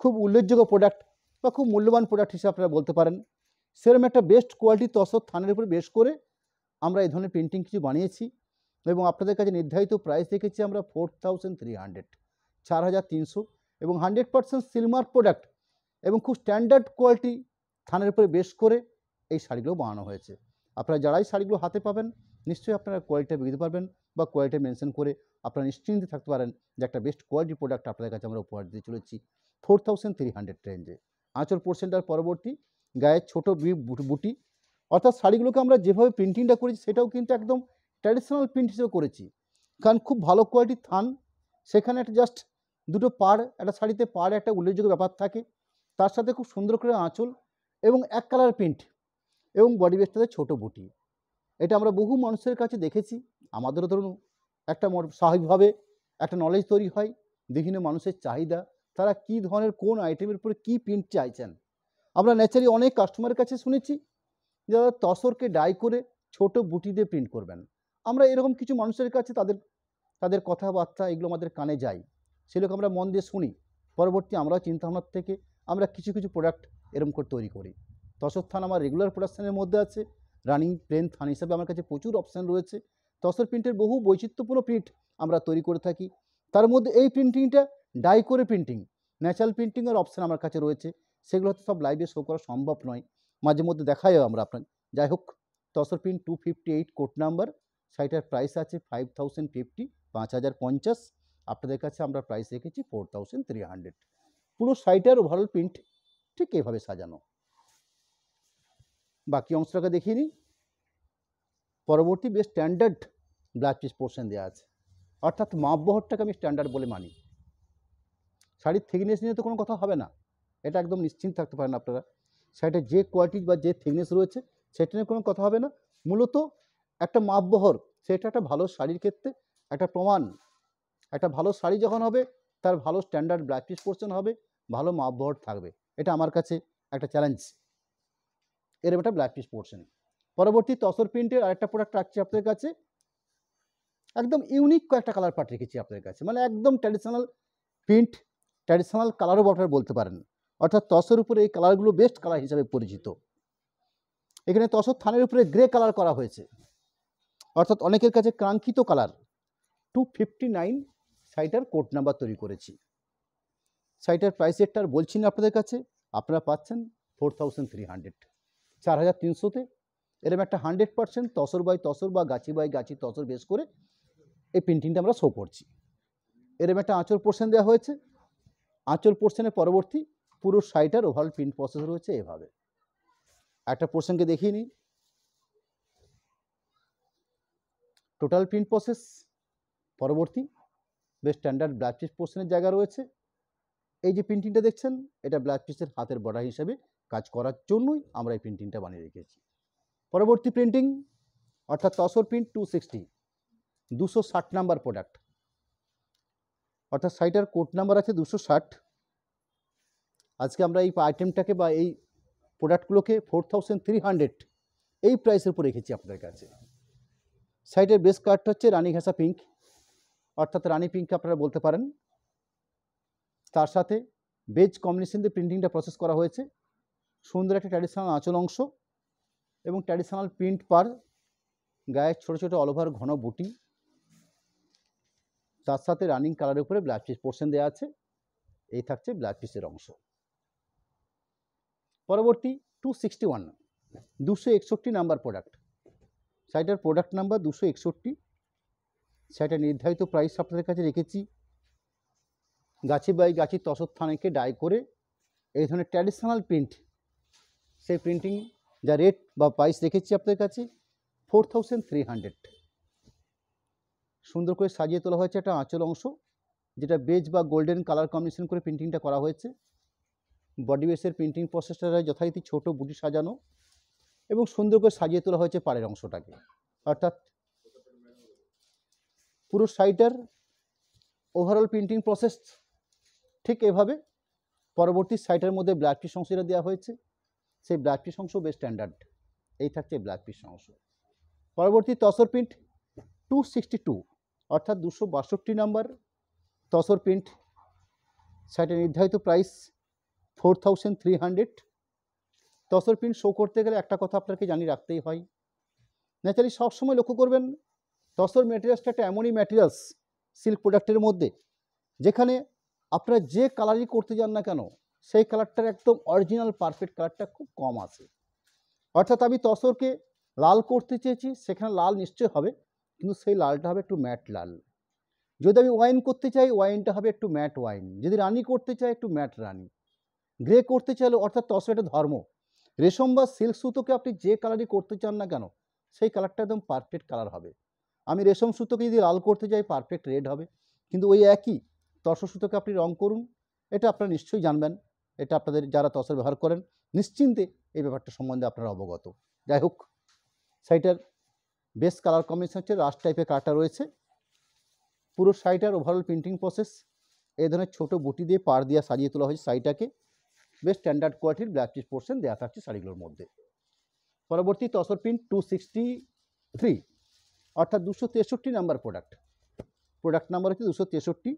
খুব উল্লেখযোগ্য প্রোডাক্ট বা খুব মূল্যবান প্রোডাক্ট হিসেবে আপনারা বলতে পারেন। সেরকম একটা বেস্ট কোয়ালিটি তসর থানের উপরে বেশ করে আমরা এই ধরনের প্রিন্টিং কিছু বানিয়েছি এবং আপনাদের কাছে নির্ধারিত প্রাইস রেখেছি আমরা 4300, 4300, এবং 100% সিলমার প্রোডাক্ট এবং খুব স্ট্যান্ডার্ড কোয়ালিটি থানের উপরে বেশ করে এই শাড়িগুলো বানানো হয়েছে। আপনারা যারাই শাড়িগুলো হাতে পাবেন নিশ্চয়ই আপনারা কোয়ালিটিটা বুঝতে পারবেন বা কোয়ালিটি মেনশন করে আপনারা নিশ্চিন্তে থাকতে পারেন যে একটা বেস্ট কোয়ালিটি প্রোডাক্ট আপনাদের কাছে আমরা উপহার দিয়ে চলেছি 4300 রেঞ্জে। আঁচল পোর্শনটার পরবর্তী গায়ের ছোট বুটি, অর্থাৎ শাড়িগুলোকে আমরা যেভাবে প্রিন্টিংটা করেছি সেটাও কিন্তু একদম ট্র্যাডিশনাল প্রিন্ট হিসেবে করেছি, কারণ খুব ভালো কোয়ালিটির থান, সেখানে একটা জাস্ট দুটো পাড়, একটা শাড়িতে পাড় একটা উল্লেখযোগ্য ব্যাপার থাকে, তার সাথে খুব সুন্দর করে আঁচল এবং এক কালার প্রিন্ট এবং বডি বেসটাতে ছোটো বুটি। এটা আমরা বহু মানুষের কাছে দেখেছি, আমাদেরও ধরুন একটা স্বাভাবিকভাবে একটা নলেজ তৈরি হয় বিভিন্ন মানুষের চাহিদা, তারা কী ধরনের কোন আইটেমের উপরে কী প্রিন্ট চাইছেন। আমরা ন্যাচারালি অনেক কাস্টমারের কাছে শুনেছি যারা তসরকে ডাই করে ছোট বুটি দিয়ে প্রিন্ট করবেন। আমরা এরকম কিছু মানুষের কাছে তাদের কথাবার্তা এগুলো আমাদের কানে যায়, সেগুলোকে আমরা মন দিয়ে শুনি। পরবর্তী আমরা চিন্তাভাবনার থেকে আমরা কিছু কিছু প্রোডাক্ট এরকম করে তৈরি করি। তসর থান আমার রেগুলার প্রোডাকশানের মধ্যে আছে, রানিং প্লেন থান হিসাবে আমার কাছে প্রচুর অপশান রয়েছে। তসর প্রিন্টের বহু বৈচিত্র্যপূর্ণ প্রিন্ট আমরা তৈরি করে থাকি, তার মধ্যে এই প্রিন্টিংটা ডাই করে প্রিন্টিং, ন্যাচারাল প্রিন্টিংয়ের অপশান আমার কাছে রয়েছে, সেগুলো হয়তো সব লাইভে শো করা সম্ভব নয়, মাঝে মধ্যে দেখাই আমরা আপনার। যাই হোক, তসর প্রিন্ট 258 কোড নাম্বার, শাড়িটার প্রাইস আছে 5050, 5050। আপনাদের কাছে আমরা প্রাইস রেখেছি 4300। পুরো শাড়িটার ওভারঅল প্রিন্ট ঠিক এভাবে সাজানো। বাকি অংশটাকে দেখিয়ে নিই। পরবর্তী বেশ স্ট্যান্ডার্ড ব্লাউজ পিস পোর্শন দেওয়া আছে, অর্থাৎ মাপ বহরটাকে আমি স্ট্যান্ডার্ড বলে মানি। শাড়ির থিকনেস নিয়ে তো কোনো কথা হবে না, এটা একদম নিশ্চিন্ত থাকতে পারেন আপনারা। শাড়িটার যে কোয়ালিটি বা যে থিকনেস রয়েছে সেটা নিয়ে কোনো কথা হবে না। মূলত একটা মাপ বহর সেটা একটা ভালো শাড়ির ক্ষেত্রে একটা প্রমাণ। একটা ভালো শাড়ি যখন হবে তার ভালো স্ট্যান্ডার্ড ব্লাউজ পিস পোর্শন হবে, ভালো মাপ বহর থাকবে, এটা আমার কাছে একটা চ্যালেঞ্জ। এরকম একটা ব্লাউজ পিস পোর্শন। পরবর্তী তসর প্রিন্টের আরেকটা প্রোডাক্ট রাখছি আপনাদের কাছে, একদম ইউনিক কয়েকটা কালার পার্ট রেখেছি আপনাদের কাছে, মানে একদম ট্র্যাডিশনাল প্রিন্ট, ট্র্যাডিশনাল কালারও বটে বলতে পারেন, অর্থাৎ তসর উপরে এই কালারগুলো বেস্ট কালার হিসাবে পরিচিত। এখানে তসর থানের উপরে গ্রে কালার করা হয়েছে, অর্থাৎ অনেকের কাছে কাঙ্ক্ষিত কালার। 259 শাড়িটার কোড নাম্বার তৈরি করেছি। শাড়িটার প্রাইস রেটটা আর বলছি না আপনাদের কাছে, আপনারা পাচ্ছেন 4300, 4300-তে। এরকম একটা 100% তসর বাই তসর বা গাছি বাই গাছি তসর বেস করে এই প্রিন্টিংটা আমরা শো করছি। এরকম একটা আঁচল পোর্শন দেওয়া হয়েছে। আঁচল পোর্শনের পরবর্তী পুরো শাড়িটার ওভারঅল প্রিন্ট প্রসেস রয়েছে এভাবে। একটা পোর্শনকে দেখিয়ে নিই। টোটাল প্রিন্ট প্রসেস পরবর্তী বেশ স্ট্যান্ডার্ড ব্লাউজ পিস পোর্শনের জায়গা রয়েছে। এই যে প্রিন্টিংটা দেখছেন এটা ব্লাউজ পিসের হাতের বর্ডার হিসাবে কাজ করার জন্যই আমরা এই প্রিন্টিংটা বানিয়ে রেখেছি। পরবর্তী প্রিন্টিং অর্থাৎ তসর প্রিন্ট 260, 260 নাম্বার প্রোডাক্ট। অর্থাৎ শাড়িটার কোড নাম্বার আছে 260। আজকে আমরা এই আইটেমটাকে বা এই প্রোডাক্টগুলোকে 4300 এই প্রাইসের উপর রেখেছি আপনাদের কাছে। শাড়িটার বেস কালারটা হচ্ছে রানী ঘাসা পিঙ্ক, অর্থাৎ রানী পিঙ্ক আপনারা বলতে পারেন। তার সাথে বেজ কম্বিনেশন দিয়ে প্রিন্টিংটা প্রসেস করা হয়েছে। সুন্দর একটা ট্র্যাডিশনাল আঁচল অংশ এবং ট্র্যাডিশনাল প্রিন্ট পার, গায়ে ছোট ছোট অল ওভার ঘন বুটি, তার সাথে রানিং কালারের উপরে ব্লাউজ পিস পোর্শন দেওয়া আছে। এই থাকছে ব্লাউজ পিসের অংশ। পরবর্তী 261 261 নাম্বার প্রোডাক্ট। শাড়িটার প্রোডাক্ট নাম্বার 261। শাড়িটার নির্ধারিত প্রাইস আপনাদের কাছে রেখেছি গাছি বাই গাছি তসর থানেকে ডাই করে এই ধরনের ট্র্যাডিশনাল প্রিন্ট, সেই প্রিন্টিং যা রেট বা প্রাইস রেখেছি আপনাদের কাছে 4300। সুন্দর করে সাজিয়ে তোলা হয়েছে একটা আঁচল অংশ, যেটা বেজ বা গোল্ডেন কালার কম্বিনেশন করে প্রিন্টিংটা করা হয়েছে। বডি বেসের প্রিন্টিং প্রসেসটা যথারীতি ছোট বুটি সাজানো এবং সুন্দর করে সাজিয়ে তোলা হয়েছে পাড়ের অংশটাকে। অর্থাৎ পুরো শাড়িটার ওভারঅল প্রিন্টিং প্রসেস ঠিক এভাবে। পরবর্তী শাড়িটার মধ্যে ব্লাউজ পিস অংশটা দেওয়া হয়েছে, সেই ব্লাউজ পিস অংশ বেশ স্ট্যান্ডার্ড। এই থাকছে ব্লাউজ পিস অংশ। পরবর্তী তসর প্রিন্ট 262, অর্থাৎ 262 নাম্বার তসর প্রিন্ট। শাড়িটার নির্ধারিত প্রাইস 4300। তসর প্রিন্ট শো করতে গেলে একটা কথা আপনাকে জানিয়ে রাখতেই হয়, ন্যাচারালি সবসময় লক্ষ্য করবেন তসর ম্যাটেরিয়ালসটা একটা এমনই ম্যাটেরিয়ালস সিল্ক প্রোডাক্টের মধ্যে যেখানে আপনারা যে কালারই করতে যান না কেন সেই কালারটার একদম অরিজিনাল পারফেক্ট কালারটা খুব কম আসে। অর্থাৎ আমি তসরকে লাল করতে চেয়েছি, সেখানে লাল নিশ্চয় হবে, কিন্তু সেই লালটা হবে একটু ম্যাট লাল। যদি আমি ওয়াইন করতে চাই, ওয়াইনটা হবে একটু ম্যাট ওয়াইন। যদি রানি করতে চাই, একটু ম্যাট রানি। গ্রে করতে চাইলে, অর্থাৎ তসর একটা ধর্ম, রেশম বা সিল্ক সুতোকে আপনি যে কালারই করতে চান না কেন সেই কালারটা একদম পারফেক্ট কালার হবে। আমি রেশম সুতোকে যদি লাল করতে চাই, পারফেক্ট রেড হবে। কিন্তু ওই একই তসর সুতোকে আপনি রং করুন, এটা আপনারা নিশ্চয়ই জানবেন। এটা আপনাদের যারা তসর ব্যবহার করেন নিশ্চিন্তে এই ব্যাপারটা সম্বন্ধে আপনারা অবগত। যাই হোক, শাড়িটার বেস কালার কম্বিনেশন হচ্ছে রাস্ট টাইপের কালারটা রয়েছে। পুরো শাড়িটার ওভারঅল প্রিন্টিং প্রসেস এই ধরনের ছোটো বুটি দিয়ে পাড় দিয়ে সাজিয়ে তোলা হয়েছে। শাড়িটাকে বেশ স্ট্যান্ডার্ড কোয়ালিটির ব্ল্যাক পিস পোর্শন দেওয়া থাকছে শাড়িগুলোর মধ্যে। পরবর্তী তসর প্রিন্ট 263, অর্থাৎ 263 নাম্বার প্রোডাক্ট। প্রোডাক্ট নাম্বার হচ্ছে 263।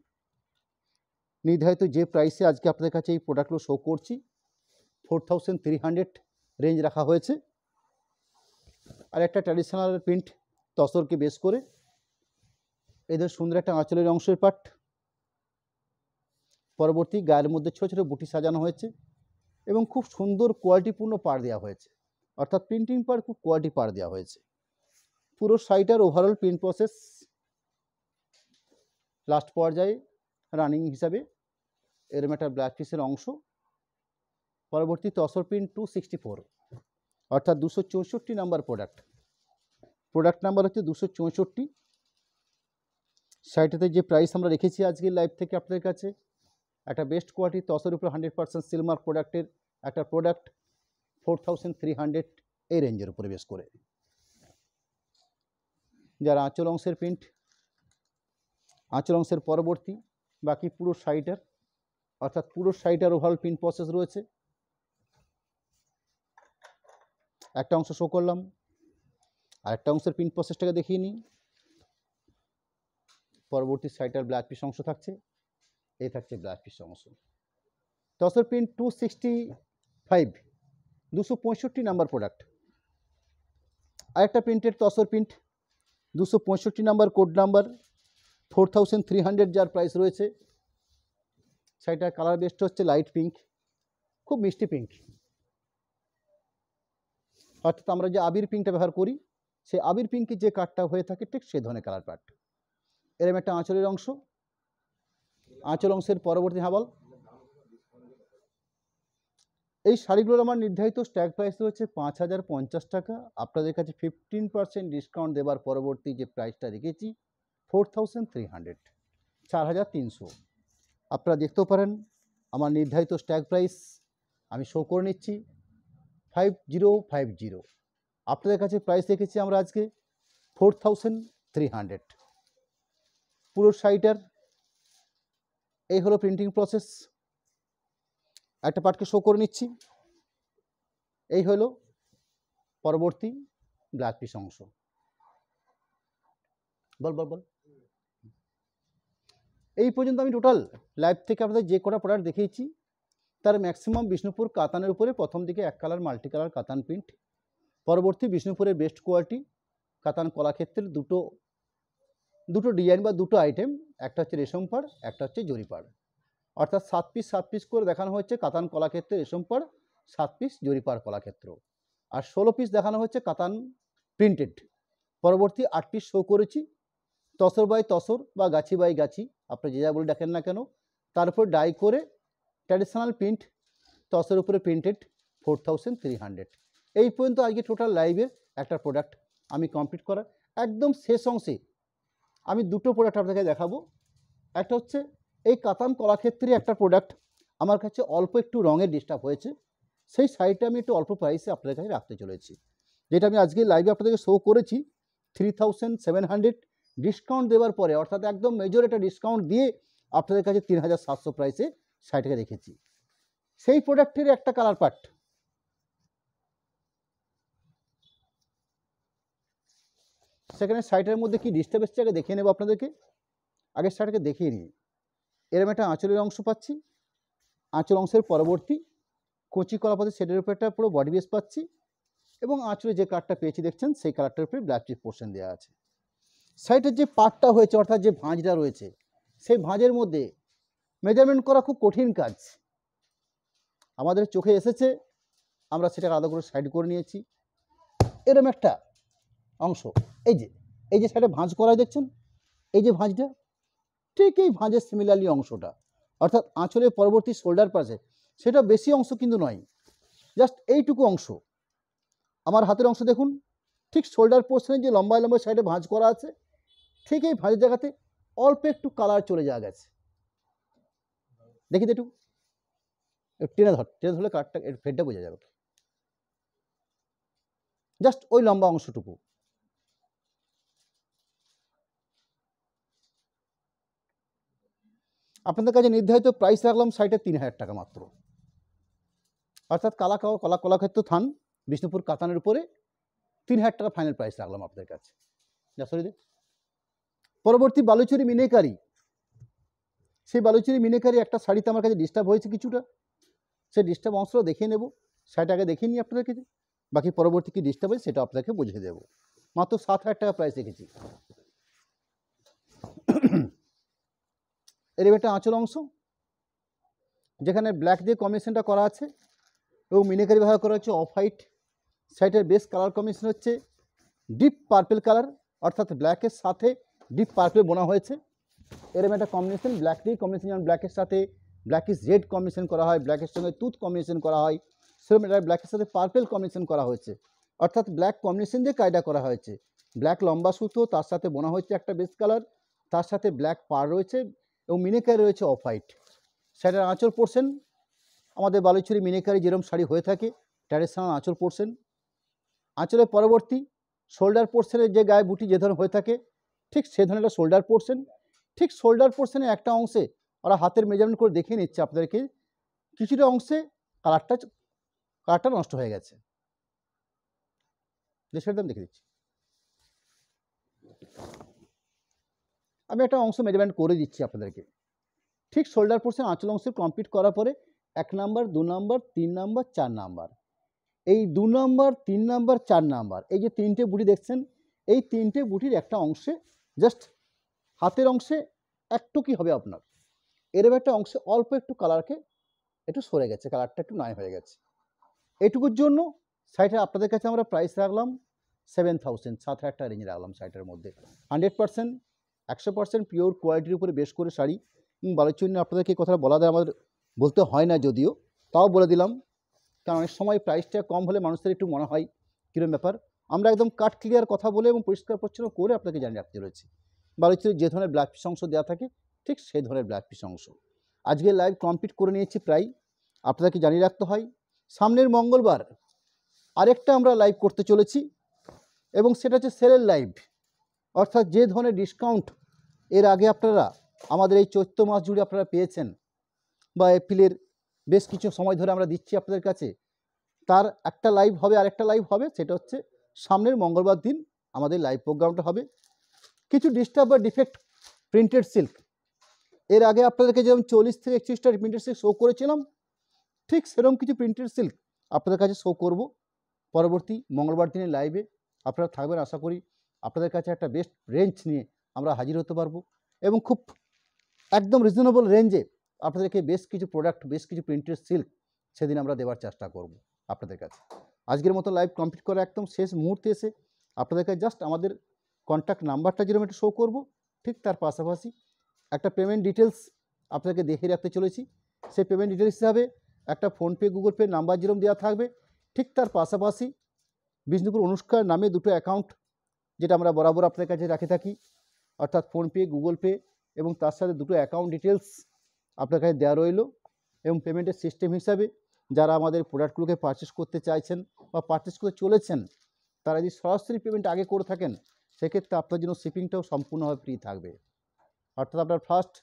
নির্ধারিত যে প্রাইসে আজকে আপনাদের কাছে এই প্রোডাক্টগুলো শো করছি 4300 রেঞ্জ রাখা হয়েছে। আর একটা ট্র্যাডিশনাল প্রিন্ট তসরকে বেস করে এদের সুন্দর একটা আঁচলের অংশের পার্ট। পরবর্তী গায়ের মধ্যে ছোটো ছোটো বুটি সাজানো হয়েছে এবং খুব সুন্দর কোয়ালিটিপূর্ণ পাড় দেওয়া হয়েছে, অর্থাৎ প্রিন্টিং পাড় খুব কোয়ালিটি পাড় দেওয়া হয়েছে। পুরো শাড়িটার ওভারঅল প্রিন্ট প্রসেস লাস্ট পর্যায়ে রানিং হিসাবে এরম একটা ব্ল্যাক পিসের অংশ। পরবর্তী তসর প্রিন্ট 264, অর্থাৎ 264 নাম্বার প্রোডাক্ট। প্রোডাক্ট নাম্বার হচ্ছে 264। শাড়িটাতে যে প্রাইস আমরা রেখেছি আজকের লাইভ থেকে আপনাদের কাছে, একটা বেস্ট কোয়ালিটি তসর উপরে 100% সিলমার্ক প্রোডাক্টের একটা প্রোডাক্ট 4300 এই রেঞ্জের উপরে বেস করে। যারা আঁচল অংশের প্রিন্ট, আঁচল অংশের পরবর্তী বাকি পুরো শাড়িটার, অর্থাৎ পুরো শাড়িটার ওভারঅল প্রিন্ট প্রসেস রয়েছে। একটা অংশ শো করলাম, আর একটা অংশের প্রিন্ট প্রসেসটাকে দেখিয়ে নিই। পরবর্তী শাড়িটার ব্লাউজ পিস অংশ থাকছে, এই থাকছে ব্লাউজ পিস অংশ। Tussar print 265, 265 number product. আরেকটা প্রিন্টের tussar print 265 number, code number 4300 যার প্রাইস রয়েছে। শাড়িটার কালার বেস্ট হচ্ছে লাইট পিঙ্ক, খুব মিষ্টি পিঙ্ক। অর্থাৎ আমরা যে আবির পিঙ্কটা ব্যবহার করি সেই আবির পিঙ্কের যে কাঠটা হয়ে থাকে ঠিক সেই ধরনের কালার পাট। এরম একটা আঁচলের অংশ। আঁচল অংশের পরবর্তী হাবল। এই শাড়িগুলোর আমার নির্ধারিত স্ট্যাগ প্রাইস রয়েছে 5050 টাকা। আপনাদের কাছে 15% ডিসকাউন্ট দেবার পরবর্তী যে প্রাইসটা রেখেছি 4300, 4300। আপনারা দেখতেও পারেন আমার নির্ধারিত স্ট্যাগ প্রাইস আমি শো করে নিচ্ছি 5050। আপনাদের কাছে প্রাইস রেখেছি আমরা আজকে 4300। পুরো শাড়িটার এই হলো প্রিন্টিং প্রসেস। একটা পার্টকে শো করে নিচ্ছি। এই হলো পরবর্তী ব্ল্যাক পিস অংশ। বল বল বল। এই পর্যন্ত আমি টোটাল লাইভ থেকে আপনাদের যে কটা প্রোডাক্ট দেখিয়েছি তার ম্যাক্সিমাম বিষ্ণুপুর কাতানের উপরে প্রথম দিকে এক কালার মাল্টি কালার কাতান প্রিন্ট, পরবর্তী বিষ্ণুপুরের বেস্ট কোয়ালিটি কাতান কলাক্ষেত্রের দুটো ডিজাইন বা দুটো আইটেম, একটা হচ্ছে রেশম পাড়, একটা হচ্ছে জরি পাড়, অর্থাৎ 7 পিস করে দেখানো হচ্ছে কাতান কলাক্ষেত্রে রেশম পাড়, 7 পিস জরি পাড় কলাক্ষেত্র, আর 16 পিস দেখানো হচ্ছে কাতান প্রিন্টেড। পরবর্তী 8 পিস শো করেছি তসর বাই তসর বা গাছি বাই গাছি, আপনি যে যা বলে দেখেন না কেন, তারপর ডাই করে ট্র্যাডিশনাল প্রিন্ট তসের উপরে প্রিন্টেড 4300। এই পর্যন্ত আজকে টোটাল লাইভে একটা প্রোডাক্ট আমি কমপ্লিট করা। একদম শেষ অংশে আমি দুটো প্রোডাক্ট আপনাকে দেখাবো। একটা হচ্ছে এই কাতান কলাক্ষেত্রে একটা প্রোডাক্ট আমার কাছে অল্প একটু রঙের ডিস্টার্ব হয়েছে, সেই সাইডটা আমি একটু অল্প প্রাইসে আপনাদের কাছে রাখতে চলেছি, যেটা আমি আজকে লাইভে আপনাদেরকে শো করেছি 3700 ডিসকাউন্ট দেওয়ার পরে, অর্থাৎ একদম মেজর একটা ডিসকাউন্ট দিয়ে আপনাদের কাছে 3700 প্রাইসে সাইটকে রেখেছি। সেই প্রোডাক্টের একটা কালার পার্ট সেখানে সাইটের মধ্যে কি ডিস্টার্ব এসছে আগে দেখিয়ে নেব আপনাদেরকে। আগের সাইটকে দেখিয়ে নিই। এরকম একটা আঁচলের অংশ পাচ্ছি, আঁচল অংশের পরবর্তী কচি কলাপাতি সেটের উপর একটা পুরো বডি বেস পাচ্ছি, এবং আঁচলে যে কালারটা পেয়েছি দেখছেন সেই কালারটার উপরে ব্ল্যাক চিপ পোর্শন দেওয়া আছে। সাইটের যে পার্টটা হয়েছে অর্থাৎ যে ভাঁজটা রয়েছে সেই ভাঁজের মধ্যে মেজারমেন্ট করা খুব কঠিন কাজ, আমাদের চোখে এসেছে, আমরা সেটাকে আলাদা করে সাইড করে নিয়েছি। এরকম একটা অংশ এই যে সাইডে ভাঁজ করা দেখছেন, এই যে ভাঁজটা ঠিক এই ভাঁজের সিমিলারলি অংশটা, অর্থাৎ আঁচলের পরবর্তী শোল্ডার পাশে, সেটা বেশি অংশ কিন্তু নয়, জাস্ট এইটুকু অংশ। আমার হাতের অংশ দেখুন, ঠিক শোল্ডার পোর্শনের যে লম্বায় লম্বায় সাইডে ভাঁজ করা আছে, ঠিক এই ভাঁজের জায়গাতে অল্প একটু কালার চলে যাওয়া গেছে। দেখি তো একটু টেনে ধরলে কালারটা ফেডটা বোঝা যাবে, জাস্ট ওই লম্বা অংশটুকু। আপনাদের কাছে নির্ধারিত প্রাইস রাখলাম সাইটে 3000 টাকা মাত্র, অর্থাৎ কলাক্ষেত্র থান বিষ্ণুপুর কাতানের উপরে 3000 টাকা ফাইনাল প্রাইস রাখলাম আপনাদের কাছে। পরবর্তী বালুচুরি মিনেকারি, সেই বালুচুরি মিনেকারি একটা শাড়িতে আমার কাছে ডিস্টার্ব হয়েছে কিছুটা, সেই ডিস্টার্ব অংশটা দেখিয়ে নেব। শাড়িটা আগে দেখিয়ে নিই আপনাদেরকে, বাকি পরবর্তী কী ডিস্টার্ব হয়েছে সেটা আপনাকে বুঝিয়ে দেবো। মাত্র 7000 টাকা প্রাইস রেখেছি। এর একটা আঁচল অংশ যেখানে ব্ল্যাক দিয়ে কম্বিনেশনটা করা আছে এবং মিনেকারি ব্যবহার করা হচ্ছে অফ হোয়াইট, সাইডের বেস কালার কম্বিনেশন হচ্ছে ডিপ পার্পেল কালার, অর্থাৎ ব্ল্যাকের সাথে ডিপ পার্পেল বোনা হয়েছে। এরকম একটা কম্বিনেশন ব্ল্যাক দিয়ে কম্বিনেশন, যেমন ব্ল্যাকের সাথে ব্ল্যাকিশ রেড কম্বিনেশন করা হয়, ব্ল্যাকের সঙ্গে তুত কম্বিনেশন করা হয়, সেরকম এটা ব্ল্যাকের সাথে পার্পেল কম্বিনেশন করা হয়েছে, অর্থাৎ ব্ল্যাক কম্বিনেশন দিয়ে কায়দা করা হয়েছে। ব্ল্যাক লম্বা সুতো, তার সাথে বোনা হচ্ছে একটা বেস কালার, তার সাথে ব্ল্যাক পার রয়েছে এবং মিনেকারি রয়েছে অফ হোয়াইট। শাড়ির আঁচল পোর্শন আমাদের বালুচুরি মিনেকারি যেরকম শাড়ি হয়ে থাকে ট্র্যাডিশনাল আঁচল পোর্শন, আঁচলের পরবর্তী শোল্ডার পোর্শনের যে গায়ে বুটি যে ধরনের হয়ে থাকে ঠিক সে ধরনের শোল্ডার পোর্শন। ঠিক শোল্ডার পোর্শনে একটা অংশে ওরা হাতের মেজারমেন্ট করে দেখিয়ে নিচ্ছে আপনাদেরকে, কিছুটা অংশে কালারটা নষ্ট হয়ে গেছে, যে সেটা আমি দেখে দিচ্ছি। আমি একটা অংশ মেজারমেন্ট করে দিচ্ছি আপনাদেরকে। ঠিক শোল্ডার পোর্শন আঁচল অংশ কমপ্লিট করার পরে 1 নাম্বার 2 নাম্বার 3 নাম্বার 4 নাম্বার, এই 2 নাম্বার 3 নাম্বার 4 নাম্বার, এই যে 3টে বুটি দেখছেন, এই 3টে বুটির একটা অংশে জাস্ট হাতের অংশে একটু কি হবে আপনার এরকম একটা অংশে অল্প একটু কালারকে একটু সরে গেছে, কালারটা একটু নাই হয়ে গেছে। এইটুকুর জন্য শাড়িটা আপনাদের কাছে আমরা প্রাইস রাখলাম 7000, 7000 টাকা রেঞ্জ রাখলাম। শাড়িটার মধ্যে 100% 100% পিওর কোয়ালিটির উপরে বেশ করে শাড়ি। বালুচুরি আপনাদেরকে এই কথাটা বলা দেয় আমাদের বলতে হয় না, যদিও তাও বলে দিলাম, কারণ অনেক সময় প্রাইসটা কম হলে মানুষদের একটু মনে হয় কীরকম ব্যাপার। আমরা একদম কাট ক্লিয়ার কথা বলে এবং পরিষ্কার পরিচ্ছন্ন করে আপনাকে জানিয়ে রাখতে রয়েছে। বালুচুরি যে ধরনের ব্ল্যাক পিস অংশ দেওয়া থাকে ঠিক সেই ধরনের ব্ল্যাক পিস অংশ। আজকে লাইভ কমপ্লিট করে নিয়েছি প্রায়, আপনাদেরকে জানিয়ে রাখতে হয় সামনের মঙ্গলবার আরেকটা আমরা লাইভ করতে চলেছি, এবং সেটা হচ্ছে সেলের লাইভ, অর্থাৎ যে ধরনের ডিসকাউন্ট এর আগে আপনারা আমাদের এই চৈত্র মাস জুড়ে আপনারা পেয়েছেন, বা এপ্রিলের বেশ কিছু সময় ধরে আমরা দিচ্ছি আপনাদের কাছে, তার একটা লাইভ হবে, আরেকটা লাইভ হবে, সেটা হচ্ছে সামনের মঙ্গলবার দিন আমাদের লাইভ প্রোগ্রামটা হবে। কিছু ডিস্টার্ব বা ডিফেক্ট প্রিন্টেড সিল্ক, এর আগে আপনাদেরকে যেরকম 40 থেকে 41টা প্রিন্টেড সিল্ক শো করেছিলাম, ঠিক সেরকম কিছু প্রিন্টেড সিল্ক আপনাদের কাছে শো করব পরবর্তী মঙ্গলবার দিনের লাইভে। আপনারা থাকবেন, আশা করি আপনাদের কাছে একটা বেস্ট রেঞ্জ নিয়ে আমরা হাজির হতে পারবো, এবং খুব একদম রিজনেবল রেঞ্জে আপনাদেরকে বেশ কিছু প্রোডাক্ট, বেশ কিছু প্রিন্টেড সিল্ক সেদিন আমরা দেওয়ার চেষ্টা করব আপনাদের কাছে। আজকের মতো লাইভ কমপ্লিট করে একদম শেষ মুহূর্তে এসে আপনাদের কাছে জাস্ট আমাদের কন্ট্যাক্ট নাম্বারটা যেরকম একটু শো করব, ঠিক তার পাশাপাশি একটা পেমেন্ট ডিটেলস আপনাকে দেখে রাখতে চলেছি। সেই পেমেন্ট ডিটেলস হিসাবে একটা ফোনপে, গুগল পে নাম্বার যেরকম দেওয়া থাকবে, ঠিক তার পাশাপাশি বিষ্ণুপুর অনুষ্কার নামে দুটো অ্যাকাউন্ট যেটা আমরা বরাবর আপনাদের কাছে রাখে থাকি, অর্থাৎ ফোনপে, গুগল পে, এবং তার সাথে দুটো অ্যাকাউন্ট ডিটেলস আপনার কাছে দেওয়া রইল। এবং পেমেন্টের সিস্টেম হিসাবে যারা আমাদের প্রোডাক্টগুলোকে পারচেস করতে চাইছেন বা পারচেস করতে চলেছেন, তারা যদি সরাসরি পেমেন্ট আগে করে থাকেন, সেক্ষেত্রে আপনার জন্য শিপিংটাও সম্পূর্ণভাবে ফ্রি থাকবে। অর্থাৎ আপনার ফার্স্ট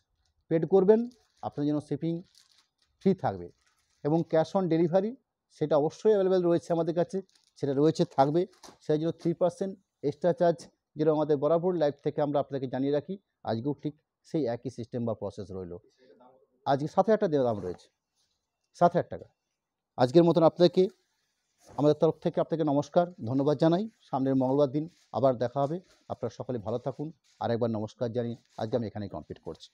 পেড করবেন, আপনার জন্য শিপিং ফ্রি থাকবে। এবং ক্যাশ অন ডেলিভারি সেটা অবশ্যই অ্যাভেলেবেল রয়েছে আমাদের কাছে, সেটা রয়েছে, থাকবে। সেই জন্য 3% এক্সট্রা চার্জ, যেটা আমাদের বরাবর লাইভ থেকে আমরা আপনাকে জানিয়ে রাখি, আজকেও ঠিক সেই একই সিস্টেম বা প্রসেস রইল। আজকে 7,000 দেওয়া দাম রয়েছে, 7,000 টাকা। আজকের মতন আপনাকে আমাদের তরফ থেকে আপনাকে নমস্কার, ধন্যবাদ জানাই। সামনের মঙ্গলবার দিন আবার দেখা হবে। আপনারা সকলে ভালো থাকুন। আরেকবার নমস্কার জানিয়ে আজকে আমি এখানেই কমপ্লিট করছি।